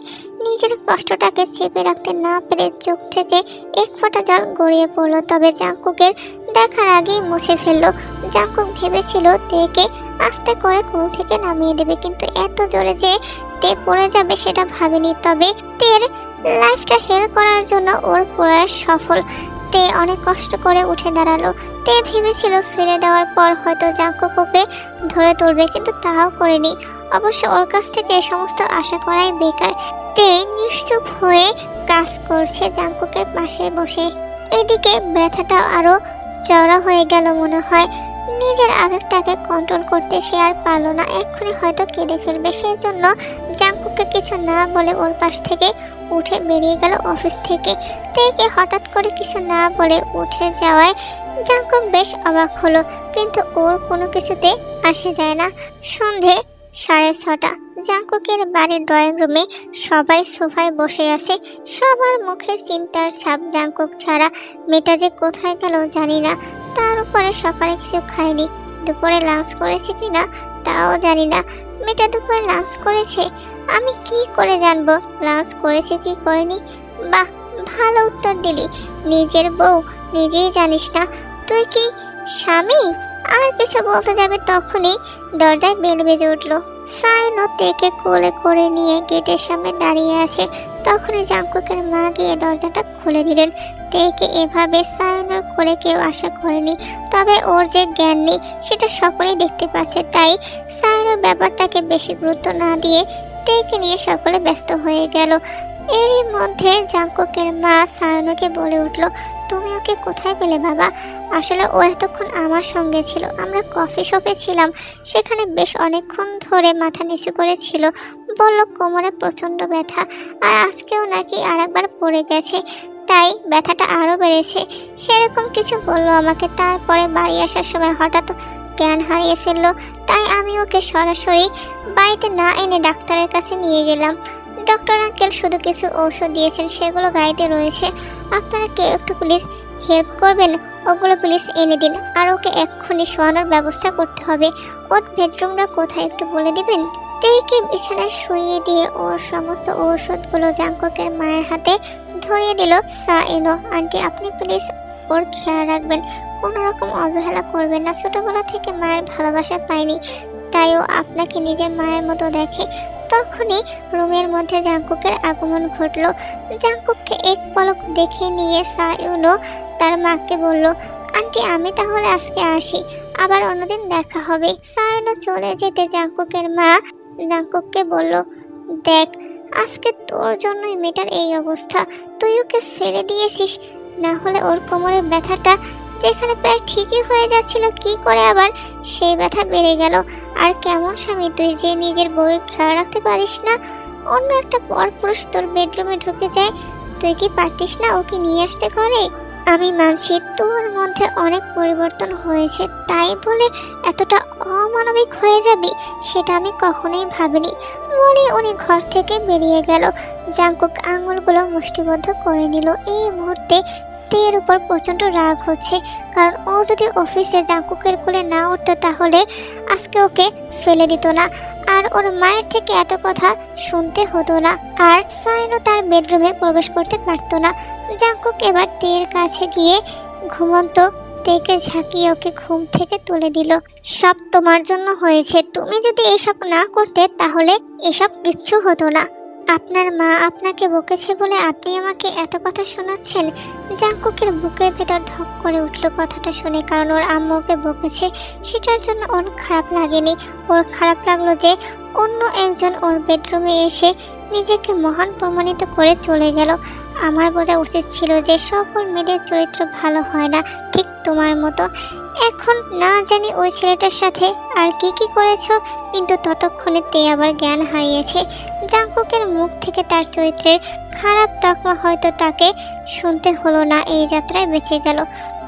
নিজের কষ্টটাকে চেপে রাখতে না পেরে চোখ থেকে এক ফোঁটা জল গড়িয়ে পড়লো, তবে জাঙ্কুকের দেখার আগেই মুছে ফেললো। জাঙ্কুক ভেবেছিল তেকে আস্তে করে কোল থেকে নামিয়ে দেবে, কিন্তু এত জোরে যে তে পড়ে যাবে সেটা ভাবেনি। তবে তের লাইফটা হেল করার জন্য ওর প্রয়াস সফল। তে অনেক কষ্ট করে উঠে দাঁড়ালো। তে ভেবেছিল ফেলে দেওয়ার পর হয়তো জাঙ্কুক ওকে ধরে তুলবে, কিন্তু তাও করেনি। অবশ্য ওর কাছ থেকে এ সমস্ত আশা করাই বেকার। তে নিশ্চুপ হয়ে কাজ করছে জাঙ্কুকের পাশে বসে। এদিকে ব্যথাটা আরো চওড়া হয়ে গেল মনে হয়। নিজের আবেগটাকে কন্ট্রোল করতে সে আর পারল না। এক্ষুনি হয়তো কেঁদে ফেলবে। সেজন্য জাঙ্কুককে কিছু না বলে ওর পাশ থেকে উঠে বেরিয়ে গেল অফিস থেকে। তেকে হঠাৎ করে কিছু না বলে উঠে যাওয়ায় জাঙ্কুক বেশ অবাক হলো, কিন্তু ওর কোনো কিছুতে আসে যায় না। সন্ধে 6:30। জাঙ্কুকের বাড়ির ড্রয়িং রুমে সবাই সোফায় বসে আছে। সবার মুখের চিন্তার ছাপ জাঙ্কুক ছাড়া। মেয়েটা যে কোথায় গেল জানি না। তার উপরে সকালে কিছু খায়নি, দুপুরে লাঞ্চ করেছে কিনা তাও জানি না। মেয়েটা দুপুরে লাঞ্চ করেছে, আমি কি করে জানবো লাঞ্চ করেছে কি করেনি? বাহ, ভালো উত্তর দিলি। নিজের বউ নিজেই জানিস না, তুই কি স্বামী? আর কিছু বলতে যাবে তখনই দরজায় বেল বেজে উঠলো। সায়নও তেকে কোলে করে নিয়ে গেটের সামনে দাঁড়িয়ে আছে। তখনই জাঙ্কুকের মা গিয়ে দরজাটা খুলে দিলেন। তেকে এভাবে সায়নের কোলে কেউ আশা করেনি, তবে ওর যে জ্ঞান নেই সেটা সকলেই দেখতে পাচ্ছে। তাই সায়নের ব্যাপারটাকে বেশি গুরুত্ব না দিয়ে তেকে নিয়ে সকলে ব্যস্ত হয়ে গেল। এরই মধ্যে জাঙ্কুকের মা সায়নকে বলে উঠল, তুমি ওকে কোথায় পেলে বাবা? আসলে ও এতক্ষণ আমার সঙ্গে ছিল, আমরা কফি শপে ছিলাম। সেখানে বেশ অনেকক্ষণ ধরে মাথা নিচু করেছিল। বলল কোমরে প্রচণ্ড ব্যথা, আর আজকেও নাকি আরেকবার পড়ে গেছে, তাই ব্যথাটা আরও বেড়েছে। সেরকম কিছু বলল আমাকে। তারপরে বাড়ি আসার সময় হঠাৎ জ্ঞান হারিয়ে ফেললো। তাই আমি ওকে সরাসরি বাড়িতে না এনে ডাক্তারের কাছে নিয়ে গেলাম। ডক্টর আঙ্কেল শুধু কিছু ঔষধ দিয়েছেন, সেগুলো গাড়িতে রয়েছে। আপনারা কেউ একটু প্লিজ হেল্প করবেন, ওগুলো প্লিজ এনে দিন। আর ওকে এক্ষুনি শোয়ানোর ব্যবস্থা করতে হবে। ওর বেডরুমটা কোথায় একটু বলে দিবেন? তেকে বিছানায় শুইয়ে দিয়ে ওর সমস্ত ঔষধগুলো জাঙ্কুকের মায়ের হাতে ধরিয়ে দিল সায়নো। আন্টি, আপনি প্লিজ ওর খেয়াল রাখবেন, কোনো রকম অবহেলা করবেন না। ছোটবেলা থেকে মায়ের ভালোবাসা পায়নি, তাই ও আপনাকে নিজের মায়ের মতো দেখে। তখনই রুমের মধ্যে জাঙ্কুকের আগমন ঘটল। জাঙ্কুককে এক পলক দেখে নিয়ে সায়নো তার মাকে বলল, আন্টি আমি তাহলে আজকে আসি, আবার অন্যদিন দেখা হবে। সায়নো চলে যেতে জাঙ্কুকের মা জাঙ্কুককে বলল, দেখ আজকে তোর জন্যই মেয়েটার এই অবস্থা। তুই ওকে ফেলে দিয়েছিস, না হলে ওর কোমরের ব্যথাটা যেখানে প্রায় ঠিকই হয়ে যাচ্ছিল, কি করে আবার সেই ব্যথা বেড়ে গেল। আর কেমন স্বামী তুই যে নিজের বউয়ের খেয়াল রাখতে পারিস না? অন্য একটা পরপুরুষ তোর বেডরুমে ঢুকে যায়, তুই কি পারতিস না ওকে নিয়ে আসতে ঘরে? আমি মানছি তোর মধ্যে অনেক পরিবর্তন হয়েছে, তাই বলে এতটা অমানবিক হয়ে যাবি সেটা আমি কখনোই ভাবিনি বলে উনি ঘর থেকে বেরিয়ে গেল। জাঙ্কুক আঙুলগুলো মুষ্টিবদ্ধ করে নিল। এই মুহূর্তে তের উপর প্রচণ্ড রাগ হচ্ছে, কারণ ও যদি অফিসে জাঙ্কুকের কোলে না উঠতো তাহলে আজকে ওকে ফেলে দিত না, আর ওর মায়ের থেকে এত কথা শুনতে হতো না, আর সায়নও তার বেডরুমে প্রবেশ করতে পারতো না। জাঙ্কুক এবার তের কাছে গিয়ে ঘুমন্ত তেকে ঝাঁকিয়ে ওকে ঘুম থেকে তুলে দিল। সব তোমার জন্য হয়েছে, তুমি যদি এসব না করতে তাহলে এসব কিচ্ছু হতো না। আপনার মা আপনাকে বকেছে বলে আপনি আমাকে এত কথা শোনাচ্ছেন? জাংকুকের বুকের ভেতর ধক করে উঠল কথাটা শুনে, কারণ ওর আম্মু ওকে বকেছে সেটার জন্য ওর খারাপ লাগেনি। ওর খারাপ লাগলো যে অন্য একজন ওর বেডরুমে এসে নিজেকে মহান প্রমাণিত করে চলে গেল। আমার বোঝা উচিত ছিল যে সকল মেয়েদের চরিত্র ভালো হয় না, ঠিক তোমার মতো। এখন না জানি ওই ছেলেটার সাথে আর কি কি করেছো, কিন্তু ততক্ষণে তে আবার জ্ঞান হারিয়েছে। জাংকুকের মুখ থেকে তার চরিত্রের খারাপ তকমা হয়তো তাকে শুনতে হলো না, এই যাত্রায় বেঁচে গেল।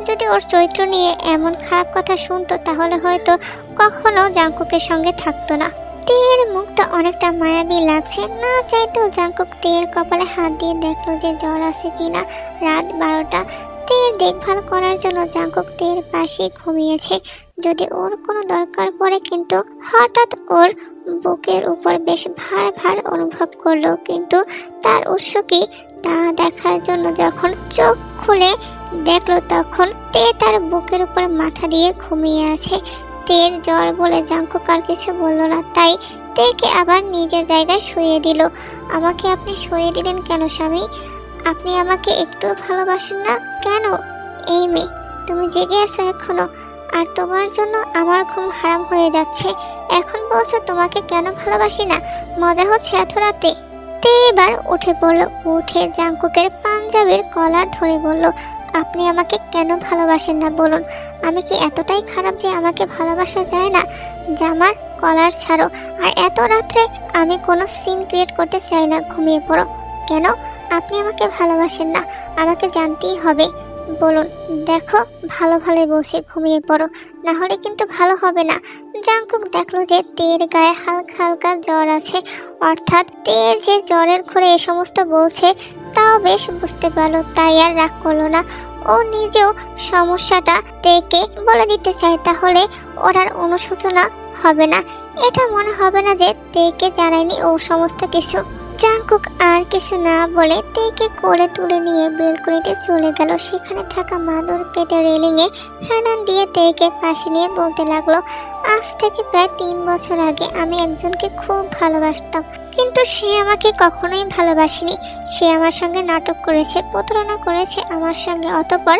যদি ওর চরিত্র নিয়ে এমন খারাপ কথা শুনতো তাহলে হয়তো কখনো জাংকুকের সঙ্গে থাকতো না। তেয়ের মুখটা অনেকটা মায়াবী লাগছে, না চাইতেও জাংকুক তেয়ের কপালে হাত দিয়ে দেখলো যে জ্বর আছে কিনা। রাত 12টা। তেয়ের দেখভাল করার জন্য জাংকুক তেয়ের পাশে ঘুমিয়েছে যদি ওর কোনো দরকার পড়ে, কিন্তু হঠাৎ ওর বুকের উপর বেশ ভার ভার অনুভব করলো। কিন্তু তার উৎস কি তা দেখার জন্য যখন চোখ খুলে দেখলো তখন তে তার বুকের উপর মাথা দিয়ে ঘুমিয়ে আছে। তের জ্বর বলে জাংকুক আর কিছু বলল না, তাই তেকে আবার নিজের জায়গায় শুইয়ে দিল। আমাকে আপনি সরিয়ে দিলেন কেন স্বামী? আপনি আমাকে একটু ভালোবাসেন না কেন? এই মেয়ে, তুমি জেগে আছো এখনো, আর তোমার জন্য আমার ঘুম হারাম হয়ে যাচ্ছে। এখন বলছো তোমাকে কেন ভালোবাসি না? মজা হচ্ছে এত রাতে? তে এবার উঠে পড়ল, উঠে জাংকুকের পাঞ্জাবির কলার ধরে বলল, আপনি আমাকে কেন ভালোবাসেন না বলুন? আমি কি এতটাই খারাপ যে আমাকে ভালোবাসা যায় না? জামার কলার ছাড়ো, আর এত রাত্রে আমি কোনো সিন ক্রিয়েট করতে চাই না, ঘুমিয়ে পড়ো। কেন আপনি আমাকে ভালোবাসেন না? আমাকে জানতেই হবে, বলুন। দেখো ভালো ভালোই বলছি, ঘুমিয়ে পড়ো, না হলে কিন্তু ভালো হবে না। জাংকুক দেখলো যে তের গায়ে হালকা হালকা জ্বর আছে, অর্থাৎ তের যে জ্বরের ঘরে এ সমস্ত বলছে তাও বেশ বুঝতে পারলো, তাই আর রাগ করলো না। ও নিজেও সমস্যাটা তেকে বলে দিতে চায়, তাহলে ওর আর অনুশোচনা হবে না। এটা মনে হবে না যে তেকে জানায়নি ও সমস্ত কিছু। জাংকুক আর কিছু না বলে তেকে কোলে তুলে নিয়ে বেলকনিতে চলে গেল। সেখানে থাকা মাদুর পেটে রেলিংয়ে হেলান দিয়ে তেকে পাশে নিয়ে বলতে লাগলো, আজ থেকে প্রায় 3 বছর আগে আমি একজনকে খুব ভালোবাসতাম, কিন্তু সে আমাকে কখনোই ভালোবাসেনি। সে আমার সঙ্গে নাটক করেছে, প্রতারণা করেছে আমার সঙ্গে। অতঃপর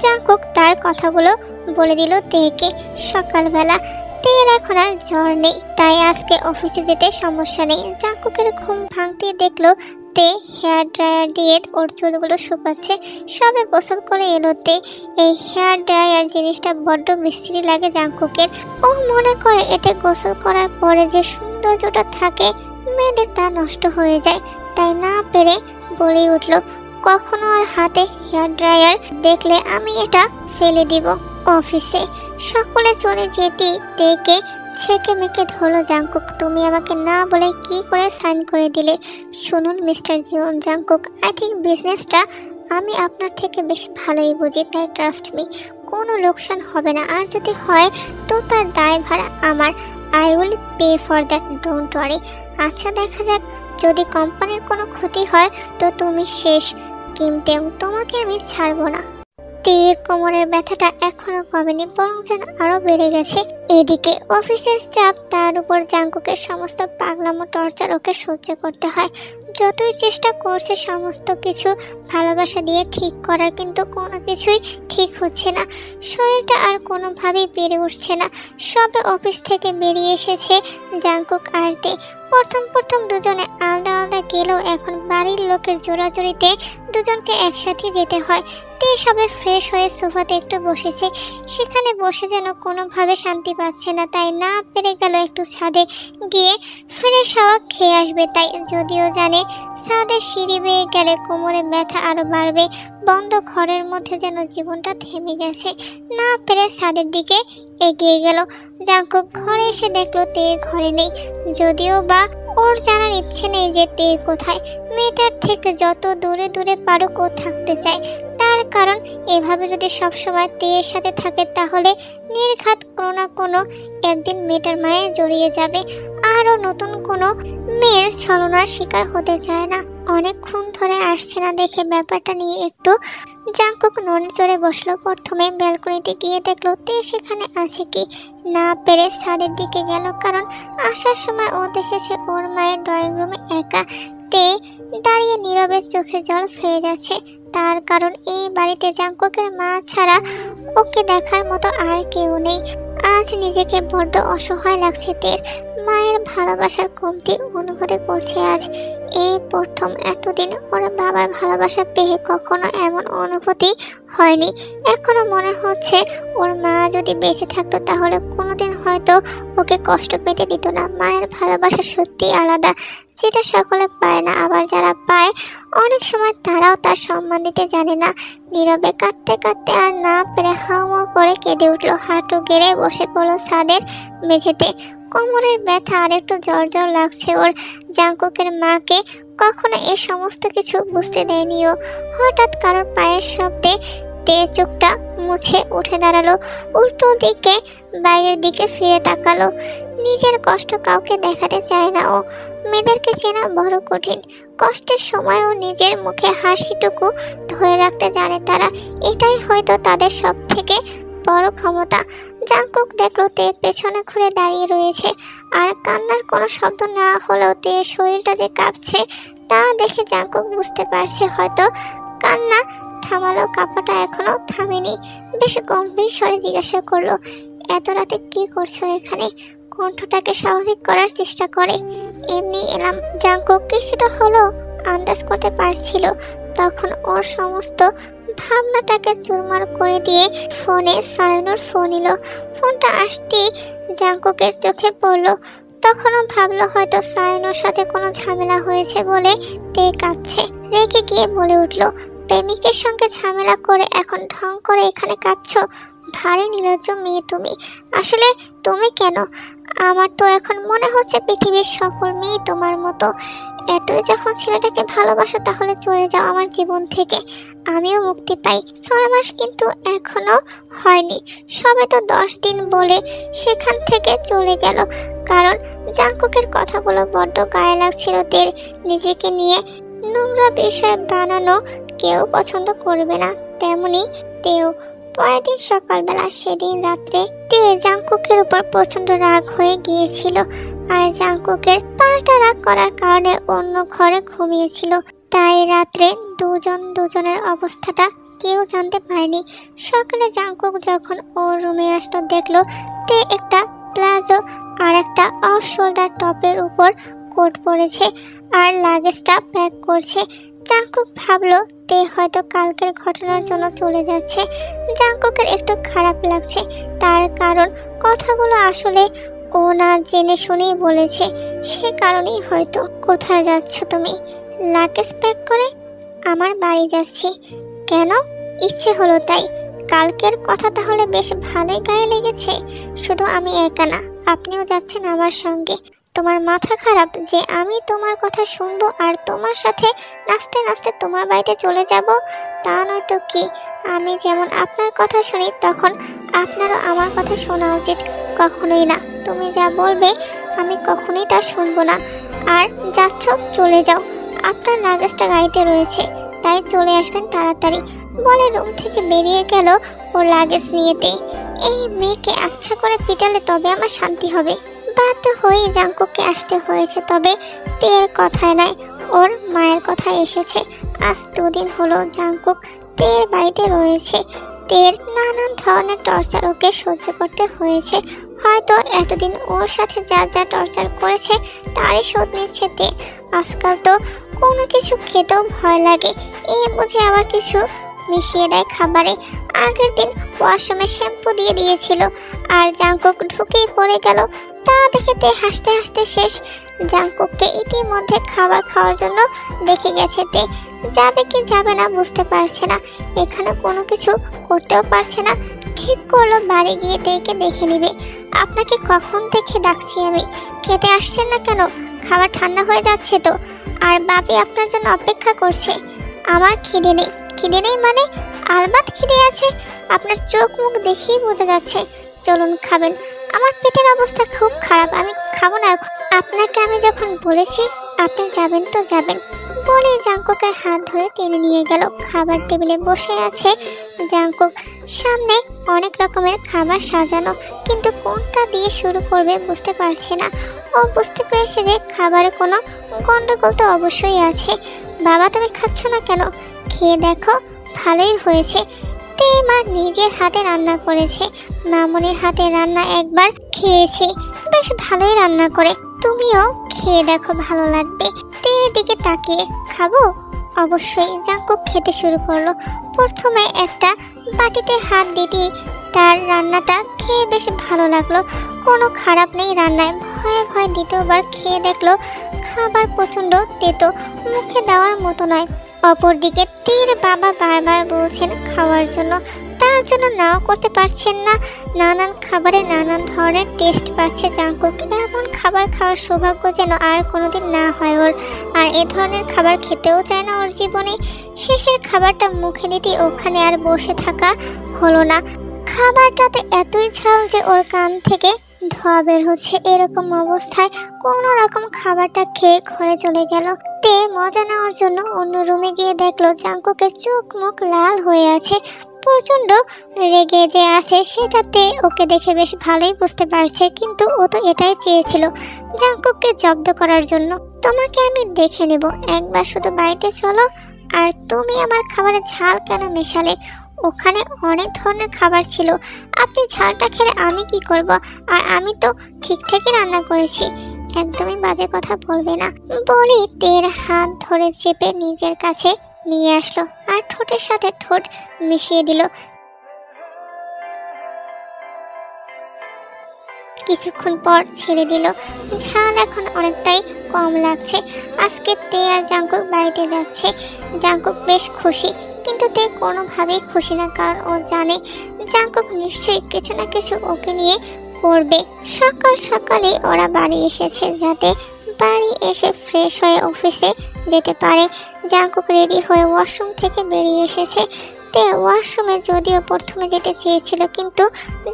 জাংকুক তার কথাগুলো বলে দিল তেকে। সকালবেলা তের এখন আর জ্বর নেই, তাই আজকে অফিসে যেতে সমস্যা নেই। জাংকুকের ঘুম ভাঙতে দেখলো তে হেয়ার ড্রায়ার দিয়ে ওর চুলগুলো শুকাচ্ছে। সবে গোসল করে এলো তে। এই হেয়ার ড্রায়ার জিনিসটা বড্ড বিশ্রী লাগে জাংকুকের। ও মনে করে এতে গোসল করার পরে যে সৌন্দর্যটা থাকে মেয়েদের তা নষ্ট হয়ে যায়, তাই না পেরে বলে উঠল, কখনো আর হাতে হেয়ার ড্রায়ার দেখলে আমি এটা ফেলে দিব। অফিসে সকলে চলে যেতেই তেকে ছেকে মেকে ধরলো জাংকুক, তুমি আমাকে না বলে কি করে সাইন করে দিলে? শুনুন mister Jeon Jungkook, I think বিজনেসটা আমি আপনার থেকে বেশ ভালোই বুঝি, তাই ট্রাস্ট মি, কোনো লোকসান হবে না। আর যদি হয় তো তার দায় ভাড়া আমার। I will pay for that, don't worry. আচ্ছা দেখা যাক, যদি কোম্পানির কোনো ক্ষতি হয় তো তুমি শেষ, কিমতেও তোমাকে আমি ছাড়বো না। তের কোমরের ব্যথাটা এখনো কমেনি, বরং যেন আরো বেড়ে গেছে। এদিকে অফিসের চাপ, তার উপর জাংকুকের সমস্ত পাগলামো টর্চার ওকে সহ্য করতে হয়। যতই চেষ্টা করছে সমস্ত কিছু ভালোবাসা দিয়ে ঠিক করার, কিন্তু কোনো কিছুই ঠিক হচ্ছে না। শরীরটা আর কোনোভাবেই পেরে উঠছে না। সবে অফিস থেকে বেরিয়ে এসেছে জাংকুক আর তে। প্রথম দুজনে আলাদা আলাদা গেলেও এখন বাড়ির লোকের জোরাজোরিতে দুজনকে একসাথে যেতে হয়। তে সবে ফ্রেশ হয়ে সোফাতে একটু বসেছে, সেখানে বসে যেন কোনোভাবে শান্তি পাচ্ছে না, তাই না পেরে গেল একটু ছাদে গিয়ে ফ্রেশ হাওয়া খেয়ে আসবে। তাই যদিও জানে ছাদে সিঁড়ি বেয়ে গেলে কোমরে ব্যথা আরো বাড়বে, বন্ধ ঘরের মধ্যে যেন জীবনটা থেমে গেছে। না পেরে ছাদের দিকে এগিয়ে গেল। জাংকুক ঘরে এসে দেখলো তে ঘরে নেই, যদিও বা ওর জানার ইচ্ছে নেই যে তে কোথায়। মেয়েটার থেকে যত দূরে দূরে পারুক ও থাকতে চায়, তার কারণ এভাবে যদি সবসময় তেয়ের সাথে থাকে তাহলে নির্ঘাত কোনো না কোনো একদিন মেয়েটার মায়ে জড়িয়ে যাবে। আরও নতুন কোনো মেয়ের ছলনার শিকার হতে চায় না। অনেকক্ষণ ধরে আসছে না দেখে ব্যাপারটা নিয়ে একটু জাংকুক নড়ে চড়ে বসলো। প্রথমে ব্যালকনিতে গিয়ে দেখলো তে সেখানে আছে কি, না পেরে ছাদের দিকে গেল, কারণ আসার সময় ও দেখেছে ওর মায়ের ড্রয়িং রুমে একা। তে দাঁড়িয়ে নীরবে চোখের জল ফেলে যাচ্ছে। তার কারণ এই বাড়িতে জাঙ্কুকের মা ছাড়া ওকে দেখার মতো আর কেউ নেই। আজ নিজেকে বড্ড অসহায় লাগছে তের। মায়ের ভালোবাসার কমতি অনুভূতি করছে আজ। এই প্রথম, এতদিন ওর বাবার ভালোবাসা পেয়ে কখনো এমন অনুভূতি হয়নি। এখনো মনে হচ্ছে ওর মা যদি বেঁচে থাকতো তাহলে কোনোদিন হয়তো ওকে কষ্ট পেতে দিত না। মায়ের ভালোবাসা সত্যি আলাদা, যেটা সকলে পায় না, আবার যারা পায় অনেক সময় তারাও তার সম্মান দিতে জানে না। নীরবে কাঁদতে কাঁদতে আর না পেরে হাউমাউ করে কেঁদে উঠলো। হাঁটু গেড়ে বসে পড়লো ছাদের মেঝেতে। কোমরের ব্যথা আর একটু জ্বর জ্বর লাগছে ওর। জাঙ্কুকের মাকে কখনো এ সমস্ত কিছু বুঝতে দেয়নি ও। হঠাৎ কারোর পায়ের শব্দে তে চোখটা মুছে উঠে দাঁড়ালো। উল্টো দিকে বাইরের দিকে ফিরে তাকালো। নিজের কষ্ট কাউকে দেখাতে চায় না ও। মেয়েদেরকে চেনা বড় কঠিন। কষ্টের সময়ও নিজের মুখে হাসিটুকু ধরে রাখতে জানে তারা। এটাই হয়তো তাদের সব থেকে বড় ক্ষমতা। জাঙ্কুক দেখলো তে পেছনে ঘুরে দাঁড়িয়ে রয়েছে, আর কান্নার কোনো শব্দ না হলেও তে শরীরটা যে কাঁপছে তা দেখে জাঙ্কুক বুঝতে পারছে হয়তো কান্না থামালো, কাঁপাটা এখনো থামেনি। বেশ গম্ভীর স্বরে জিজ্ঞাসা করলো, এত রাতে কি করছো এখানে? কণ্ঠটাকে স্বাভাবিক করার চেষ্টা করে। এমনি এলাম। জাঙ্কুক কিছুটা হলেও আন্দাজ করতে পারছিল তখন ওর সমস্ত ভাবনাটাকে চুরমার করে দিয়ে ফোনে সায়নুর ফোন এলো। ফোনটা আসতেই জাঙ্কুকের চোখে পড়লো। তখনও ভাবলো হয়তো সায়নুর সাথে কোনো ঝামেলা হয়েছে বলে তে কাঁদছে। রেগে গিয়ে বলে উঠলো, প্রেমিকের সঙ্গে ঝামেলা করে এখন ঢং করে এখানে কাঁদছো? ভারী নির্লজ্জ মেয়ে তুমি। আসলে তুমি কেন? আমার তো এখন মনে হচ্ছে পৃথিবীর সকল মেয়ে তোমার মতো। এতই যখন ছেলেটাকে ভালোবাসো তাহলে চলে যাও আমার জীবন থেকে, আমিও মুক্তি পাই। 6 মাস কিন্তু এখনো হয়নি, সবে তো 10 দিন বলে সেখান থেকে চলে গেল। কারণ জাঙ্কুকের কথাগুলো বড্ড গায়ে লাগছিল তে। নিজেকে নিয়ে নোংরা বিষয় বানানো কেউ পছন্দ করবে না, তেমনি তেও। পরের দিন সকালবেলা, সেদিন রাত্রে তে জাঙ্কুকের উপর প্রচন্ড রাগ হয়ে গিয়েছিল, আর জাঙ্কুকের পাল্টা রাগ করার কারণে অন্য ঘরে ঘুমিয়েছিল। তাই রাত্রে দুজনের অবস্থাটা কেউ জানতে পারেনি। সকালে জাঙ্কুক যখন ওর রুমে আসলো দেখলো তে একটা প্লাজো আর একটা অফ শোল্ডার টপের উপর কোট পরেছে আর লাগেজটা প্যাক করছে। জাঙ্কুক ভাবলো তে হয়তো কালকের ঘটনার জন্য চলে যাচ্ছে। জাঙ্কুকের একটু খারাপ লাগছে, তার কারণ কথাগুলো আসলে ও না জেনে শুনেই বলেছে, সে কারণেই হয়তো। কোথায় যাচ্ছ তুমি? লাগেজ প্যাক করে? আমার বাড়ি যাচ্ছি। কেন? ইচ্ছে হলো তাই। কালকের কথা তাহলে বেশ ভালোই গায়ে লেগেছে। শুধু আমি একা না, আপনিও যাচ্ছেন আমার সঙ্গে। তোমার মাথা খারাপ যে আমি তোমার কথা শুনবো আর তোমার সাথে নাচতে নাচতে তোমার বাড়িতে চলে যাব? তা নয়তো কি? আমি যেমন আপনার কথা শুনি তখন আপনারও আমার কথা শোনা উচিত। কখনোই না। তুমি যা বলবে আমি কখনোই তা শুনবো না। আর যাচ্ছ চলে যাও, আপনার লাগেজটা গাড়িতে রয়েছে, তাই চলে আসবেন তাড়াতাড়ি বলে রুম থেকে বেরিয়ে গেল ও লাগেজ নিয়েতে। এই মেয়েকে আচ্ছা করে পিটালে তবে আমার শান্তি হবে। বাধ্য হয়ে জাঙ্কুককে আসতে হয়েছে, তবে তের কথায় নয়, ওর মায়ের কথা এসেছে। আজ 2 দিন হলো জাঙ্কুক তের বাড়িতে রয়েছে। তের নানান ধরনের টর্চার ওকে সহ্য করতে হয়েছে। হয়তো এতদিন ওর সাথে যা যা টর্চার করেছে তারই শোধ নিচ্ছে তে। আজকাল তো কোনো কিছু খেতেও ভয় লাগে, এই বুঝে আবার কিছু মিশিয়ে দেয় খাবারে। আগের দিন ওয়াশরুমে শ্যাম্পু দিয়ে দিয়েছিল, আর জাঙ্কুক ঢুকেই পড়ে গেল। তা দেখে তে হাসতে হাসতে শেষ। জাঙ্কুককে ইতিমধ্যে খাবার খাওয়ার জন্য ডেকে গেছে তে। যাবে কি যাবে না বুঝতে পারছে না, এখানে কোনো কিছু করতেও পারছে না। ঠিক করলো বাড়ি গিয়ে তেকে দেখে নিবে। আপনাকে কখন থেকে ডাকছি আমি, খেতে আসছেন না কেন? খাবার ঠান্ডা হয়ে যাচ্ছে তো। আর বাপি আপনার জন্য অপেক্ষা করছে। আমার খিদে নেই। খিদে নেই মানে? আলবাত খিদে আছে, আপনার চোখ মুখ দেখেই বোঝা যাচ্ছে। চলুন খাবেন। আমার পেটের অবস্থা খুব খারাপ, আমি খাবো না এখন। আপনাকে আমি যখন বলেছি আপনি যাবেন তো যাবেন বলে জাঙ্কুকের হাত ধরে টেনে নিয়ে গেল। খাবার টেবিলে বসে আছে জাঙ্কুক, সামনে অনেক রকমের খাবার সাজানো, কিন্তু কোনটা দিয়ে শুরু করবে বুঝতে পারছে না। ও বুঝতে পেরেছে যে খাবারে কোনো গন্ডগোল তো অবশ্যই আছে। বাবা তুমি খাচ্ছ না কেন? খেয়ে দেখো, ভালোই হয়েছে। তে মা নিজের হাতে রান্না করেছে। মামুনির হাতে রান্না একবার খেয়েছি, বেশ ভালোই রান্না করে, তুমিও খেয়ে দেখো, ভালো লাগবে। তে এদিকে তাকিয়ে খাবো? অবশ্যই। জাঙ্কুক খেতে শুরু করলো। প্রথমে একটা বাটিতে হাত দিতেই তার রান্নাটা খেয়ে বেশ ভালো লাগলো, কোনো খারাপ নেই রান্নায়। ভয়ে ভয়ে দ্বিতীয়বার খেয়ে দেখলো খাবার প্রচণ্ড তেতো, মুখে দেওয়ার মতো নয়। অপরদিকে তীর বাবা বারবার বলছেন খাওয়ার জন্য, তার জন্য নাও করতে পারছেন না। নানান খাবারে নানান ধরনের টেস্ট পাচ্ছে জাঙ্কুক। এমন খাবার খাওয়ার সৌভাগ্য যেন আর কোনোদিন না হয় ওর। আর এ ধরনের খাবার খেতেও চায় না ওর জীবনে। শেষের খাবারটা মুখে দিতেই ওখানে আর বসে থাকা হলো না। খাবারটাতে এতই ঝাল যে ওর কান থেকে ধোঁয়া বের হচ্ছে। এরকম অবস্থায় কোনো রকম খাবারটা খেয়ে ঘরে চলে গেল। তে মজা নেওয়ার জন্য অন্য রুমে গিয়ে দেখলো জাঙ্কুকের চোখ মুখ লাল হয়ে আছে, প্রচণ্ড রেগে যে আছে সেটাতে ওকে দেখে বেশ ভালোই বুঝতে পারছে। কিন্তু ও তো এটাই চেয়েছিল, জাঙ্কুককে জব্দ করার জন্য। তোমাকে আমি দেখে নেব, একবার শুধু বাড়িতে চলো। আর তুমি আমার খাবারে ঝাল কেন মেশালে? ওখানে অনেক ধরনের খাবার ছিল, আপনি ঝালটা খেলে আমি কি করব? আর আমি তো ঠিকঠাকই রান্না করেছি। একদমই বাজে কথা বলবে না বলি তের হাত ধরে চেপে নিজের কাছে নিয়ে আসলো আর ঠোঁটের সাথে ঠোঁট মিশিয়ে দিল। কিছুক্ষণ পর ছেড়ে দিল। ঝাল এখন অনেকটাই কম লাগছে। আজকে তে আর জাঙ্কুক বাড়িতে যাচ্ছে। জাঙ্কুক বেশ খুশি, কিন্তু তে কোনোভাবেই খুশি না, কারণ ও জানে জাঙ্কুক নিশ্চয়ই কিছু না কিছু ওকে নিয়ে করবে। সকাল সকালে ওরা বাড়ি এসেছে যাতে বাড়ি এসে ফ্রেশ হয়ে অফিসে যেতে পারে। জাঙ্কুক রেডি হয়ে ওয়াশরুম থেকে বেরিয়ে এসেছে। তে ওয়াশরুমে যদিও প্রথমে যেতে চেয়েছিল, কিন্তু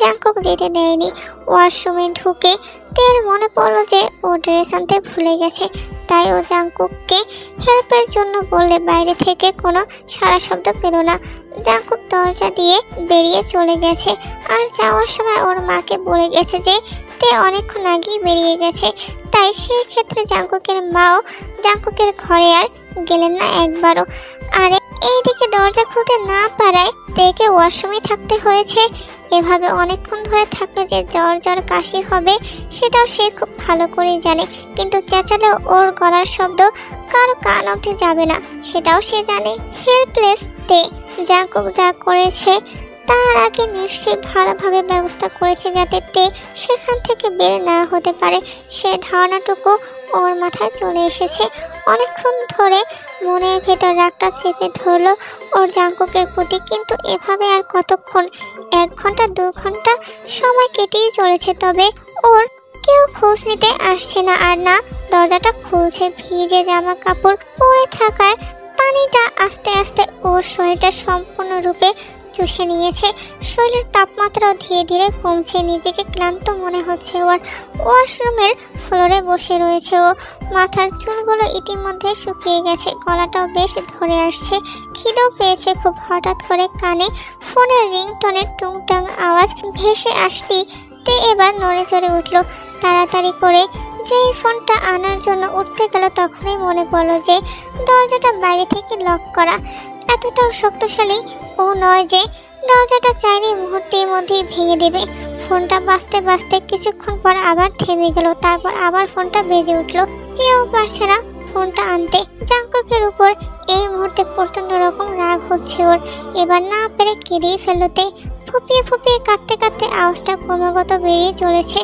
জাঙ্কুক যেতে দেয়নি। ওয়াশরুমে ঢুকে তের মনে পড়লো যে ও ড্রেস আনতে ভুলে গেছে, তাই ও জাঙ্কুককে হেল্পের জন্য বললে বাইরে থেকে কোনো সারা শব্দ পেল না। জাঙ্কুক দরজা দিয়ে বেরিয়ে চলে গেছে। আর যাওয়ার সময় ওর মাকে বলে গেছে যে তে অনেকক্ষণ আগেই বেরিয়ে গেছে, তাই সেই ক্ষেত্রে জাঙ্কুকের মাও জাঙ্কুকের ঘরে আর গেলেন না একবারও। আর এইদিকে দরজা খুলতে না পারায় তেকে ওয়াশরুমে থাকতে হয়েছে। এভাবে অনেকক্ষণ ধরে থাকলে যে জ্বর জ্বর কাশি হবে সেটাও সে খুব ভালো করেই জানে, কিন্তু চেঁচালেও ওর গলার শব্দ কারো কান অবধি যাবে না সেটাও সে জানে। হেল্পলেস তে। জাঙ্কুক যা করেছে তার আগে নিশ্চয়ই ভালোভাবে ব্যবস্থা করেছে যাতে তে সেখান থেকে বের না হতে পারে, সে ধারণাটুকু ওর মাথায় চলে এসেছে। অনেকক্ষণ ধরে মনের ভেতর রাগটা চেপে ধরলো ওর জাঙ্কুকের প্রতি, কিন্তু এভাবে আর কতক্ষণ? 1 ঘন্টা 2 ঘন্টা সময় কেটেই চলেছে, তবে ওর কেউ খোঁজ নিতে আসছে না আর না দরজাটা খুলছে। ভিজে জামা কাপড় পরে থাকায় পানিটা আস্তে আস্তে ওর শরীরটা সম্পূর্ণরূপে চুষে নিয়েছে। শরীরের তাপমাত্রাও ধীরে ধীরে কমছে, নিজেকে ক্লান্ত মনে হচ্ছে ওর। ওয়াশরুমের ফ্লোরে বসে রয়েছে ও। মাথার চুলগুলো ইতিমধ্যে শুকিয়ে গেছে, গলাটাও বেশ ধরে আসছে। খিদেও পেয়েছে খুব। হঠাৎ করে কানে ফোনের রিংটোনের টুংটাং আওয়াজ ভেসে আসতেই তে এবার নড়ে চড়ে উঠল। তাড়াতাড়ি করে যেই ফোনটা আনার জন্য উঠতে গেল তখনই মনে পড়ল যে দরজাটা বাইরে থেকে লক করা। এতটাও শক্তিশালী ও নয় যে দরজাটা চাইলে মুহূর্তের মধ্যেই ভেঙে দেবে। ফোনটা বাজতে বাজতে কিছুক্ষণ পর আবার থেমে গেল, তারপর আবার ফোনটা বেজে উঠল। চেয়েও পারছে না ফোনটা আনতে। জাঙ্কুকের উপর এই মুহূর্তে প্রচণ্ড রকম রাগ হচ্ছে ওর। এবার না পেরে কেঁদেই ফেলতে ফুপিয়ে ফুপিয়ে কাঁদতে কাঁদতে আওয়াজটা ক্রমাগত বেরিয়ে চলেছে।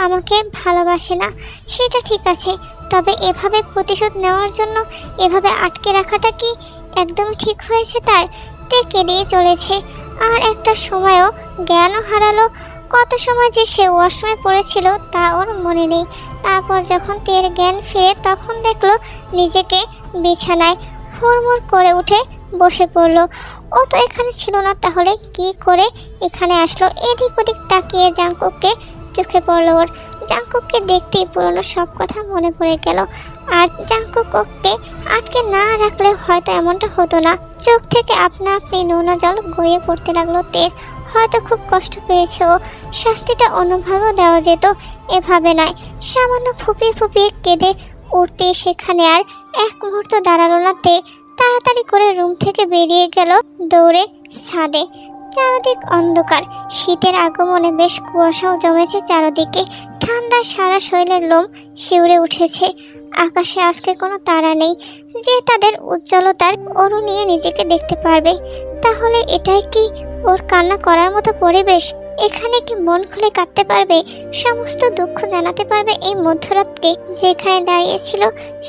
আমাকে ভালোবাসে না সেটা ঠিক আছে, তবে এভাবে প্রতিশোধ নেওয়ার জন্য এভাবে আটকে রাখাটা কি একদমই ঠিক হয়েছে তার? তে কেঁদেই চলেছে। আর একটা সময়ও জ্ঞানও হারালো। কত সময় যে সে ওয়াশরুমে পড়েছিল তা ওর মনে নেই। তারপর যখন তের জ্ঞান ফিরে তখন দেখলো নিজেকে বিছানায় হুড়মুড় করে উঠে বসে পড়লো। ও তো এখানে ছিল না, তাহলে কি করে এখানে আসলো? এদিক ওদিক তাকিয়ে জাঙ্কুককে চোখে পড়লো ওর। জাঙ্কুককে দেখতেই পুরনো সব কথা মনে পড়ে গেল। আর জাঙ্কুককে আটকে না রাখলে হয়তো এমনটা হতো না। চোখ থেকে আপনা আপনি নোনা জল গড়িয়ে পড়তে লাগলো তের। হয়তো খুব কষ্ট পেয়েছে ও, শাস্তিটা অন্যভাবেও দেওয়া যেত, এভাবে নয়। সামান্য ফুপিয়ে ফুপিয়ে কেঁদে উঠতে সেখানে আর এক মুহূর্ত দাঁড়ালো না তে। তাড়াতাড়ি করে রুম থেকে বেরিয়ে গেল দৌড়ে ছাদে। চারদিক অন্ধকার, শীতের আগমনে বেশ কুয়াশাও জমেছে চারদিকে। ঠান্ডা সারা শরীরের লোম শিউরে উঠেছে। আকাশে আজকে কোনো তারা নেই যে তাদের উজ্জ্বলতার অরু নিয়ে নিজেকে দেখতে পারবে। তাহলে এটাই কি ওর কান্না করার মতো পরিবেশ? এখানে কি মন খুলে কাঁদতে পারবে, সমস্ত দুঃখ জানাতে পারবে এই মধ্যরাতকে? যেখানে দাঁড়িয়েছিল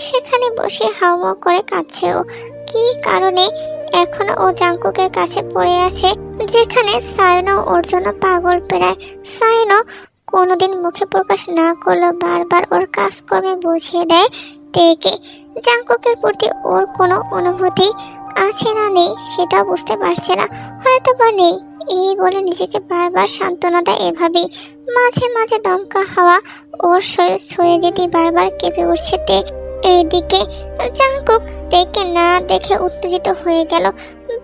সেখানে বসে হাউমাউ করে কাঁদছে ও। কি কারণে এখনো ও জাঙ্কুকের কাছে পড়ে আছে, যেখানে সায়নও ওর জন্য পাগল প্রায়। সায়নও কোনোদিন মুখে প্রকাশ না করলেও বারবার ওর কাজকর্মে বুঝিয়ে দেয় তেকে জাঙ্কুকের প্রতি ওর কোনো অনুভূতি আছে না নেই সেটাও বুঝতে পারছে না, হয়তো বা নেই এই বলে নিজেকে বারবার সান্ত্বনা দেয়। এভাবেই মাঝে মাঝে দমকা হাওয়া ওর শরীর ছুঁয়ে যেতে বারবার কেঁপে উঠছে তে। এইদিকে জাঙ্কুক তেকে না দেখে উত্তেজিত হয়ে গেল।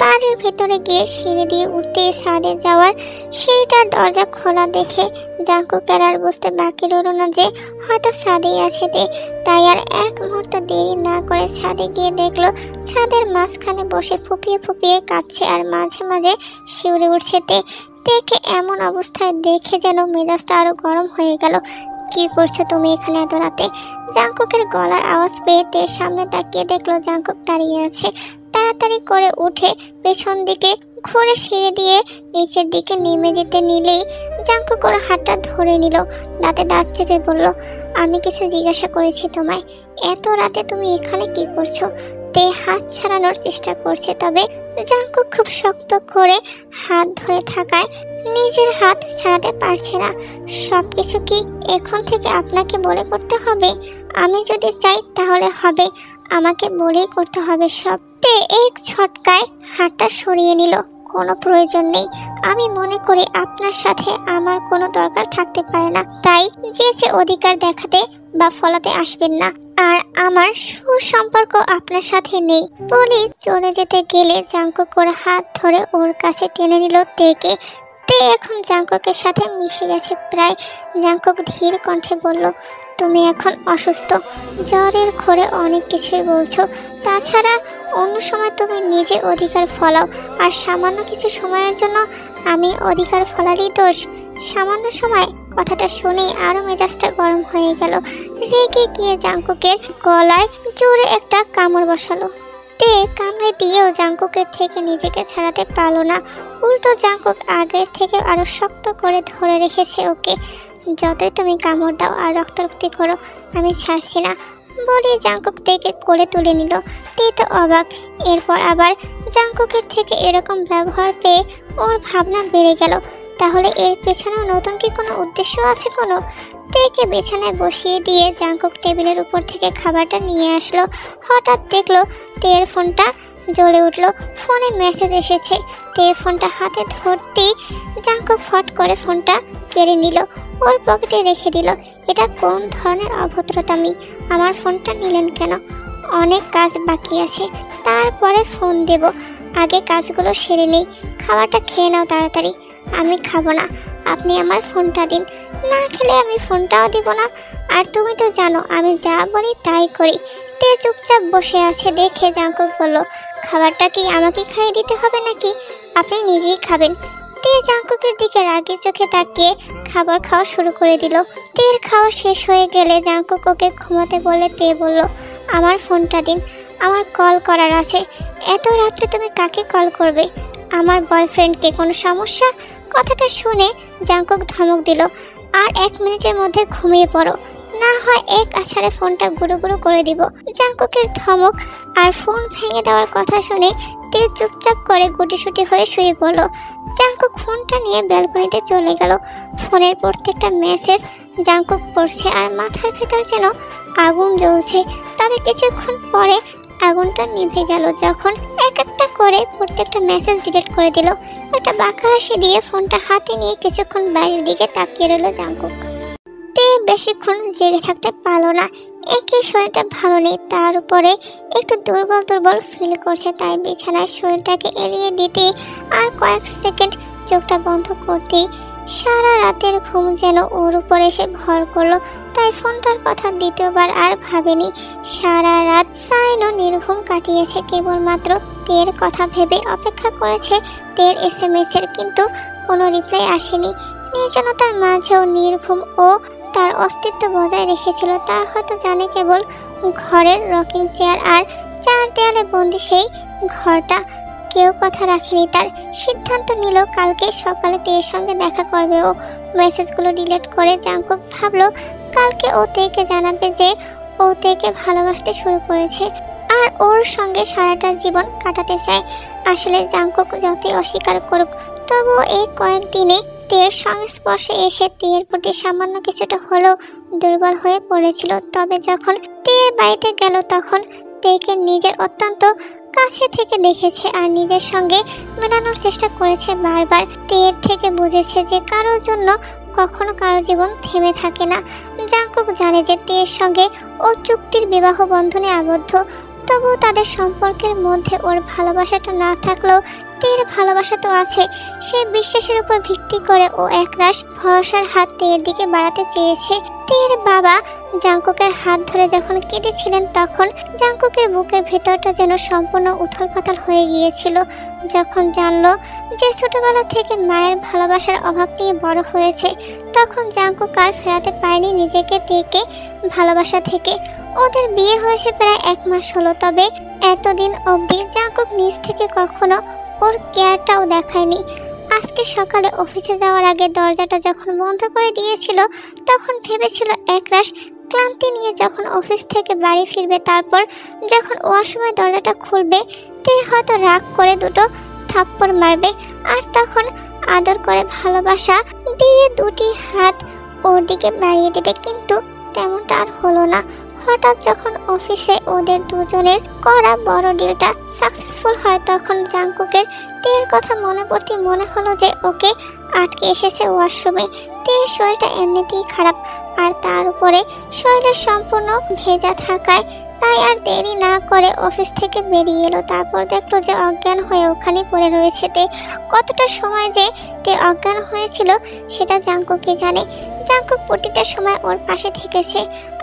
বাড়ির ভেতরে গিয়ে সিঁড়ি দিয়ে উঠতে ছাদে যাওয়ার সেইটার দরজা খোলা দেখে জাঙ্কুকের আর বুঝতে বাকি রইল না যে হয়তো ছাদেই আছে তে। তাই আর এক মুহূর্ত দেরি না করে ছাদে গিয়ে দেখলো ছাদের মাঝখানে বসে ফুপিয়ে ফুপিয়ে কাঁদছে আর মাঝে মাঝে শিউরে উঠছে তে। তেকে এমন অবস্থায় দেখে যেন মেজাজটা আরো গরম হয়ে গেল। কি করছো তুমি এখানে এত রাতে? জাঙ্কুকের গলার আওয়াজ পেয়ে তে সামনে তাকিয়ে দেখলো জাঙ্কুক দাঁড়িয়ে আছে। তাড়াতাড়ি করে উঠে পেছন দিকে ঘুরে সিঁড়ি দিয়ে নিচের দিকে নেমে যেতে নিলেই জাঙ্কুক ওর হাতটা ধরে নিল, দাঁতে দাঁত চেপে বলল, আমি কিছু জিজ্ঞাসা করেছি তোমায়, এত রাতে তুমি এখানে কি করছো? তে হাত ছাড়ানোর চেষ্টা করছে, তবে জাঙ্কুক খুব শক্ত করে হাত ধরে থাকায় নিজের হাত ছাড়াতে পারছে না। সব কিছু কি এখন থেকে আপনাকে বলে করতে হবে? আমি যদি চাই তাহলে হবে, আমাকে বলেই করতে হবে সব। তে এক ছটকায় হাতটা সরিয়ে নিল, কোনো প্রয়োজন নেই। আমি মনে করি আপনার সাথে আমার কোনো দরকার থাকতে পারে না, তাই যে অধিকার দেখাতে বা ফলাতে আসবেন না। আর আমার সুসম্পর্ক আপনার সাথে নেই বলে চলে যেতে গেলে জাঙ্কুক ওর হাত ধরে ওর কাছে টেনে নিল তেকে। তে এখন জাঙ্কুকের সাথে মিশে গেছে প্রায়। জাঙ্কুক ধীর কণ্ঠে বলল, তুমি এখন অসুস্থ, জ্বরের ঘোরে অনেক কিছুই বলছো। তাছাড়া অন্য সময় তুমি নিজে অধিকার ফলাও, আর সামান্য কিছু সময়ের জন্য আমি অধিকার ফলারই দোষ? সামান্য সময়? কথাটা শুনেই আরো মেজাজটা গরম হয়ে গেল। রেগে গিয়ে জাঙ্কুকের গলায় জোরে একটা কামড় বসালো। তে কামড়ে দিয়েও জাঙ্কুকের থেকে নিজেকে ছাড়াতে পারল না, উল্টো জাঙ্কুক আগের থেকে আরো শক্ত করে ধরে রেখেছে ওকে। যতই তুমি কামড় দাও আর রক্তারক্তি করো, আমি ছাড়ছি না বলে জাঙ্কুক থেকে কোলে তুলে নিল। তে তো অবাক। এরপর আবার জাঙ্কুকের থেকে এরকম ব্যবহার পেয়ে ওর ভাবনা বেড়ে গেল, তাহলে এর পেছনেও নতুন কি কোনো উদ্দেশ্য আছে কোনো? তেকে বিছানায় বসিয়ে দিয়ে জাঙ্কুক টেবিলের উপর থেকে খাবারটা নিয়ে আসলো। হঠাৎ দেখলো তের ফোনটা জ্বলে উঠলো, ফোনে মেসেজ এসেছে। তে ফোনটা হাতে ধরতেই জাঙ্কুক ফট করে ফোনটা কেড়ে নিল, ওর পকেটে রেখে দিল। এটা কোন ধরনের অভদ্রতামি? আমার ফোনটা নিলেন কেন? অনেক কাজ বাকি আছে, তারপরে ফোন দেব, আগে কাজগুলো সেরে নেই। খাবারটা খেয়ে নাও তাড়াতাড়ি। আমি খাবো না, আপনি আমার ফোনটা দিন। না খেলে আমি ফোনটাও দিব না। আর তুমি তো জানো আমি যা বলি তাই করি। তে চুপচাপ বসে আছে দেখে জাঙ্কুক বলল, খাবারটা কি আমাকে খাইয়ে দিতে হবে নাকি আপনি নিজেই খাবেন? তে জাঙ্কুকের দিকে রাগি চোখে তাকিয়ে খাবার খাওয়া শুরু করে দিল। তের খাওয়া শেষ হয়ে গেলে জাঙ্কুক ওকে ঘুমাতে বলে তে বলল, আমার ফোনটা দিন, আমার কল করার আছে। এত রাত্রে তুমি কাকে কল করবে? আমার বয়ফ্রেন্ডকে? কোনো সমস্যা? কথাটা শুনে জাঙ্কুক ধমক দিল, আর 1 মিনিটের মধ্যে ঘুমিয়ে পড়ো, না হয় এক আছাড়ে ফোনটা গুঁড়ো গুঁড়ো করে দিব। জাঙ্কুকের ধমক আর ফোন ভেঙে দেওয়ার কথা শুনে তে চুপচাপ করে গুটিসুটি হয়ে শুয়ে পড়ল। জাঙ্কুক ফোনটা নিয়ে ব্যালকনিতে চলে গেল। ফোনের প্রত্যেকটা মেসেজ জাঙ্কুক পড়ছে আর মাথার ভেতর যেন আগুন জ্বলছে। তবে কিছুক্ষণ পরে আগুনটা নিভে গেল যখন এক একটা করে প্রত্যেকটা মেসেজ ডিলিট করে দিল। একটা বাঁকা হাসি দিয়ে ফোনটা হাতে নিয়ে কিছুক্ষণ বাইরের দিকে তাকিয়ে রইল জাঙ্কুক। তে বেশিক্ষণ জেগে থাকতে পারলো না, একই শরীরটা ভালো নেই, তার উপরে একটু দুর্বল দুর্বল ফিল করছে। তাই বিছানায় শরীরটাকে এড়িয়ে দিতে আর কয়েক সেকেন্ড চোখটা বন্ধ করতেই সারা রাতের ঘুম যেন ওর উপর এসে ভর করলো। তাই ফোনটার কথা দ্বিতীয়বার আর ভাবেনি। সারা রাত সাইনও নির্ঘুম কাটিয়েছে, কেবলমাত্র তের কথা ভেবে অপেক্ষা করেছে তের SMS এর, কিন্তু কোনো রিপ্লাই আসেনি। নির্জনতার মাঝেও নির্ঘুম ও তার অস্তিত্ব বজায় রেখেছিল। তা হয়তো জানে কেবল ঘরের রকিং চেয়ার আর চার দেয়ালে বন্দি সেই ঘরটা। কেউ কথা রাখেনি তার। সিদ্ধান্ত নিল কালকে সকালে তের সঙ্গে দেখা করবে ও। মেসেজগুলো ডিলিট করে জাংকুক ভাবলো কালকে ও তেকে জানাবে যে ও তেকে ভালোবাসতে শুরু করেছে আর ওর সঙ্গে সারাটা জীবন কাটাতে চায়। আসলে জাংকুক যতই অস্বীকার করুক, তবুও এই কয়েকদিনে তের সংস্পর্শে এসে তের প্রতি সামান্য কিছুটা হলেও দুর্বল হয়ে পড়েছিল। তবে যখন তের বাড়িতে গেল তখন তেকে নিজের অত্যন্ত কাছে থেকে দেখেছে আর নিজের সঙ্গে মেলানোর চেষ্টা করেছে বারবার। তের থেকে বুঝেছে যে কারোর জন্য কখনো কারো জীবন থেমে থাকে না। জাংকুক জানে যে তের সঙ্গে ও চুক্তির বিবাহ বন্ধনে আবদ্ধ, তবুও তাদের সম্পর্কের মধ্যে ওর ভালোবাসাটা না থাকলেও তের ভালোবাসা তো আছে। সেই বিশ্বাসের উপর ভিত্তি করে ও একরাশ ভরসার হাত তের দিকে বাড়াতে চেয়েছে। তের বাবা জাংকুকের হাত ধরে যখন কেঁদেছিলেন তখন জাংকুকের বুকের ভেতরটা যেন সম্পূর্ণ উথল পাথাল হয়ে গিয়েছিল। যখন জানলো যে ছোটবেলা থেকে মায়ের ভালোবাসার অভাব নিয়ে বড় হয়েছে, তখন জাংকুক আর ফেরাতে পারেনি নিজেকে তেকে ভালোবাসা থেকে। ওদের বিয়ে হয়েছে প্রায় 1 মাস হলো, তবে এতদিন অবধি জাংকুক নিজ থেকে কখনো ওর কেয়ারটাও দেখায়নি। আজকে সকালে অফিসে যাওয়ার আগে দরজাটা যখন বন্ধ করে দিয়েছিল তখন ভেবেছিল একরাশ ক্লান্তি নিয়ে যখন অফিস থেকে বাড়ি ফিরবে, তারপর যখন ওয়াশরুমে দরজাটা খুলবে তে হয়তো রাগ করে দুটো থাপ্পড় মারবে আর তখন আদর করে ভালোবাসা দিয়ে দুটি হাত ওর দিকে বাড়িয়ে দেবে। কিন্তু তেমনটা আর হলো না। হঠাৎ যখন অফিসে ওদের দুজনের করা বড় ডিলটা সাকসেসফুল হয় তখন জাংকুকের তের কথা মনে পড়তে মনে হলো যে ওকে আটকে এসেছে ওয়াশরুমে। তের শরীরটা এমনিতেই খারাপ আর তার উপরে শরীরের সম্পূর্ণ ভেজা থাকায় তাই আর দেরি না করে অফিস থেকে বেরিয়ে এলো। তারপর দেখলো যে অজ্ঞান হয়ে ওখানে পড়ে রয়েছে তে। কতটা সময় যে তে অজ্ঞান হয়েছিল সেটা জাংকুকই জানে। জাংকুক প্রতিটা সময় ওর পাশে থেকেছে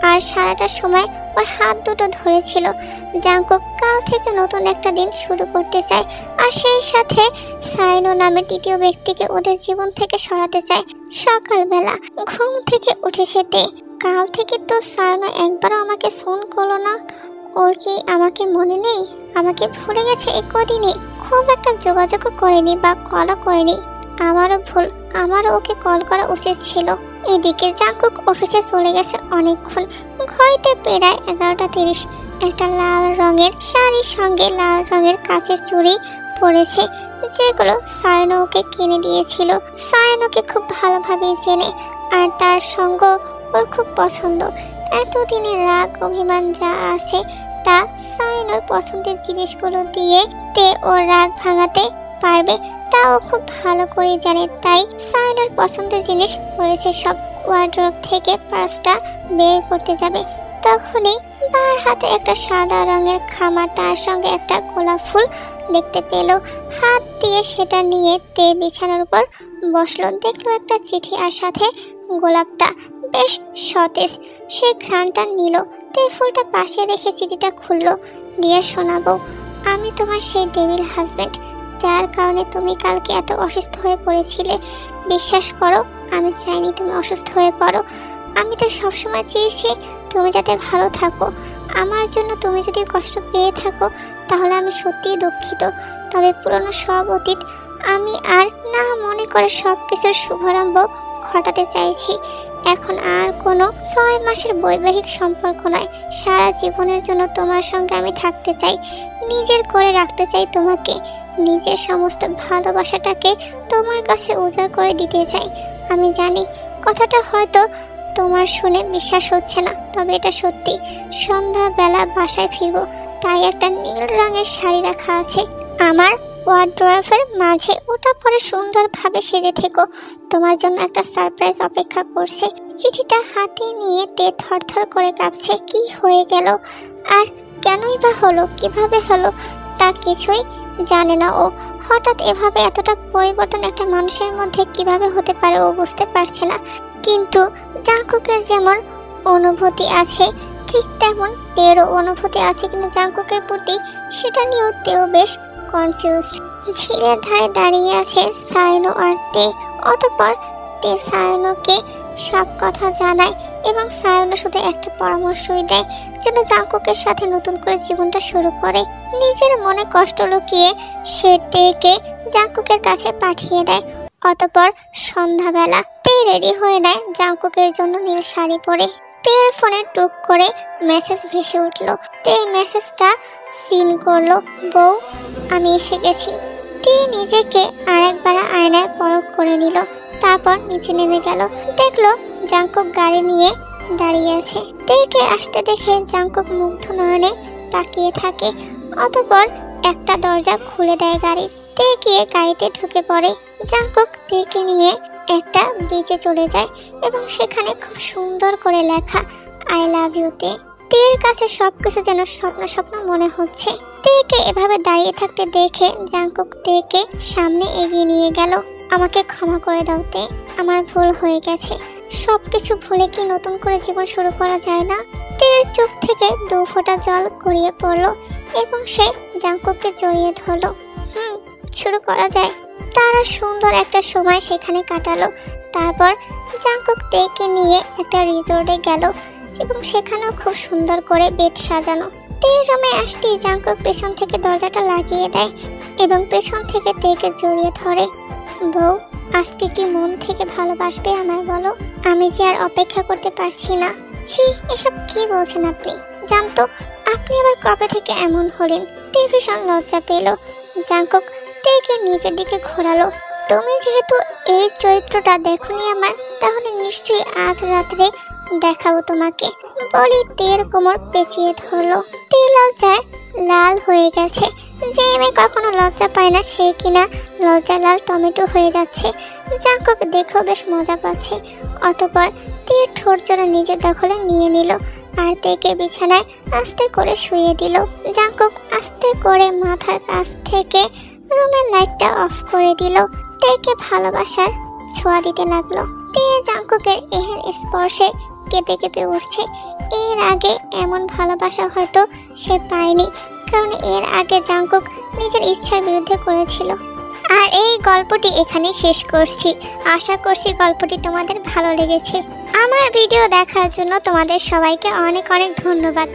আর সারাটা সময় ওর হাত দুটো ধরেছিল। জাংকুক কাল থেকে নতুন একটা দিন শুরু করতে চায় আর সেই সাথে সাইনো নামের তৃতীয় ব্যক্তিকে ওদের জীবন থেকে সরাতে চায়। সকালবেলা ঘুম থেকে উঠেছে তে। কাল থেকে তো সাইনো একবারও আমাকে ফোন করলো না। ওর কি আমাকে মনে নেই? আমাকে ভুলে গেছে এই কদিনে? খুব একটা যোগাযোগও করেনি বা কলও করেনি। আমারও ভুল, আমারও ওকে কল করা উচিত ছিল। এদিকে জাংকুক অফিসে চলে গেছে অনেকক্ষণ। ঘড়িতে প্রায় 11:30। একটা লাল রঙের শাড়ির সঙ্গে লাল রঙের কাচের চুড়ি পরেছে, যেগুলো সায়নো ওকে কিনে দিয়েছিল। সায়নোকে খুব ভালোভাবেই চেনে আর তার সঙ্গ ওর খুব পছন্দ। এতদিনের রাগ অভিমান যা আছে তা সায়নোর পছন্দের জিনিসগুলো দিয়ে তে ওর রাগ ভাঙাতে পারবে, তাও খুব ভালো করে জানে। তাই সায়নোর পছন্দের জিনিস পড়েছে সব। ওয়ার্ড্রোব থেকে পার্সটা বের করতে যাবে তখনই তার হাতে একটা সাদা রঙের খামা, তার সঙ্গে একটা গোলাপ ফুল দেখতে পেল। হাত দিয়ে সেটা নিয়ে তে বিছানার উপর বসলো। দেখলো একটা চিঠি আর সাথে গোলাপটা বেশ সতেজ। সে ঘ্রাণটা নিল। তে ফুলটা পাশে রেখে চিঠিটা খুললো। ডিয়ার শোনাবো, আমি তোমার সেই ডেভিল হাজব্যান্ড যার কারণে তুমি কালকে এত অসুস্থ হয়ে পড়েছিলে। বিশ্বাস করো, আমি চাইনি তুমি অসুস্থ হয়ে পড়ো। আমি তো সবসময় চেয়েছি তুমি যাতে ভালো থাকো। আমার জন্য তুমি যদি কষ্ট পেয়ে থাকো তাহলে আমি সত্যিই দুঃখিত। তবে পুরনো সব অতীত আমি আর না মনে করে সব কিছুর শুভারম্ভ ঘটাতে চাইছি। এখন আর কোনো 6 মাসের বৈবাহিক সম্পর্ক নয়, সারা জীবনের জন্য তোমার সঙ্গে আমি থাকতে চাই, নিজের করে রাখতে চাই তোমাকে। নিজের সমস্ত ভালোবাসাটাকে তোমার কাছে উজাড় করে দিতে চাই। আমি জানি কথাটা হয়তো তোমার শুনে বিশ্বাস হচ্ছে না, তবে এটা সত্যি। সন্ধ্যাবেলা বাসায় ফিরবো, তাই একটা নীল রঙের শাড়ি রাখা আছে আমার ওয়ার্ড্রোবের মাঝে, ওটা পরে সুন্দরভাবে সেজে থেকো। তোমার জন্য একটা সারপ্রাইজ অপেক্ষা করছে। চিঠিটা হাতে নিয়ে তে থরথর করে কাঁপছে। কি হয়ে গেল আর কেনই বা হলো, কিভাবে হলো তা কিছুই জানে না ও। হঠাৎ এভাবে এতটা পরিবর্তন একটা মানুষের মধ্যে কিভাবে হতে পারে ও বুঝতে পারছে না। কিন্তু জাংকুকের যেমন অনুভূতি আছে ঠিক তেমন তেরও অনুভূতি আছে, কিন্তু জাংকুকের প্রতি সেটা নিয়েও তেও বেশ কনফিউজড। ঝিলের ধারে দাঁড়িয়ে আছে সায়নো আর তে। অতঃপর তে সায়নোকে সব কথা জানায় এবং সায়নো শুধু একটা পরামর্শই দেয়, যেন জাংকুকের সাথে নতুন করে জীবনটা শুরু করে। নিজের মনে কষ্ট লুকিয়ে সে তেকে জাংকুকের কাছে পাঠিয়ে দেয়। অতঃপর সন্ধ্যাবেলা তে রেডি হয়ে নেয় জাংকুকের জন্য নীল শাড়ি পরে। তের ফোনে টুক করে মেসেজ ভেসে উঠল। তে মেসেজটা সিন করলো, বউ আমি এসে গেছি। তে নিজেকে আরেকবার আয়নায় পরখ করে নিল, তারপর নিচে নেমে গেল। দেখলো জাংকুক গাড়ি নিয়ে দাঁড়িয়ে আছে। তেকে আসতে দেখে জাংকুক মুগ্ধ নয়নে তাকিয়ে থাকে। অতঃপর একটা দরজা খুলে দেয় গাড়ির। তে গিয়ে গাড়িতে ঢুকে পড়ে। জাংকুক তেকে নিয়ে একটা বিচে চলে যায় এবং সেখানে খুব সুন্দর করে লেখা আই লাভ ইউ তে। তের কাছে সবকিছু যেন স্বপ্ন স্বপ্ন মনে হচ্ছে। তেকে এভাবে দাঁড়িয়ে থাকতে দেখে জাংকুক তেকে সামনে এগিয়ে নিয়ে গেল। আমাকে ক্ষমা করে দাও তে, আমার ভুল হয়ে গেছে। সবকিছু ভুলে কি নতুন করে জীবন শুরু করা যায় না? তের চোখ থেকে 2 ফোঁটা জল গড়িয়ে পড়লো এবং সে জাংকুককে জড়িয়ে ধরলো। শুরু করা যায়। তারা সুন্দর একটা সময় সেখানে কাটালো। তারপর জাংকুক তেকে নিয়ে একটা রিসোর্টে গেল এবং সেখানেও খুব সুন্দর করে বেড সাজানো। তের রুমে আসতেই জাংকুক পেছন থেকে দরজাটা লাগিয়ে দেয় এবং পেছন থেকে তেকে জড়িয়ে ধরে। বউ আজকে কি মন থেকে ভালোবাসবে আমায় বলো? আমি যে আর অপেক্ষা করতে পারছি না। ছি, এসব কি বলছেন আপনি? জানতো আপনি আবার কবে থেকে এমন হলেন? তে ভীষণ লজ্জা পেল। জাংকুক তেকে নিজের দিকে ঘোরালো। তুমি যেহেতু এই চরিত্রটা দেখোনি আমার, তাহলে নিশ্চয়ই আজ রাত্রে দেখাবো তোমাকে বলি তের কোমর পেঁচিয়ে ধরলো। তে লজ্জায় লাল হয়ে গেছে। যে মেয়ে কখনো লজ্জা পায় না সে কিনা লজ্জা লাল টমেটো হয়ে যাচ্ছে। জাংকুক দেখেও বেশ মজা পাচ্ছে। অতঃপর তীর ঠোঁট জোড়া নিজের দখলে নিয়ে নিল আর তেকে বিছানায় আস্তে করে শুয়ে দিল। জাংকুক আস্তে করে মাথার কাছ থেকে রুমের লাইটটা অফ করে দিল। তেকে ভালোবাসার ছোঁয়া দিতে লাগলো। তে জাংকুকের এহেন স্পর্শে কেঁপে কেঁপে উঠছে। এর আগে এমন ভালোবাসা হয়তো সে পায়নি, কারণ এর আগে জাংকুক নিজের ইচ্ছার বিরুদ্ধে করেছিল। আর এই গল্পটি এখানে শেষ করছি। আশা করছি গল্পটি তোমাদের ভালো লেগেছে। আমার ভিডিও দেখার জন্য তোমাদের সবাইকে অনেক অনেক ধন্যবাদ।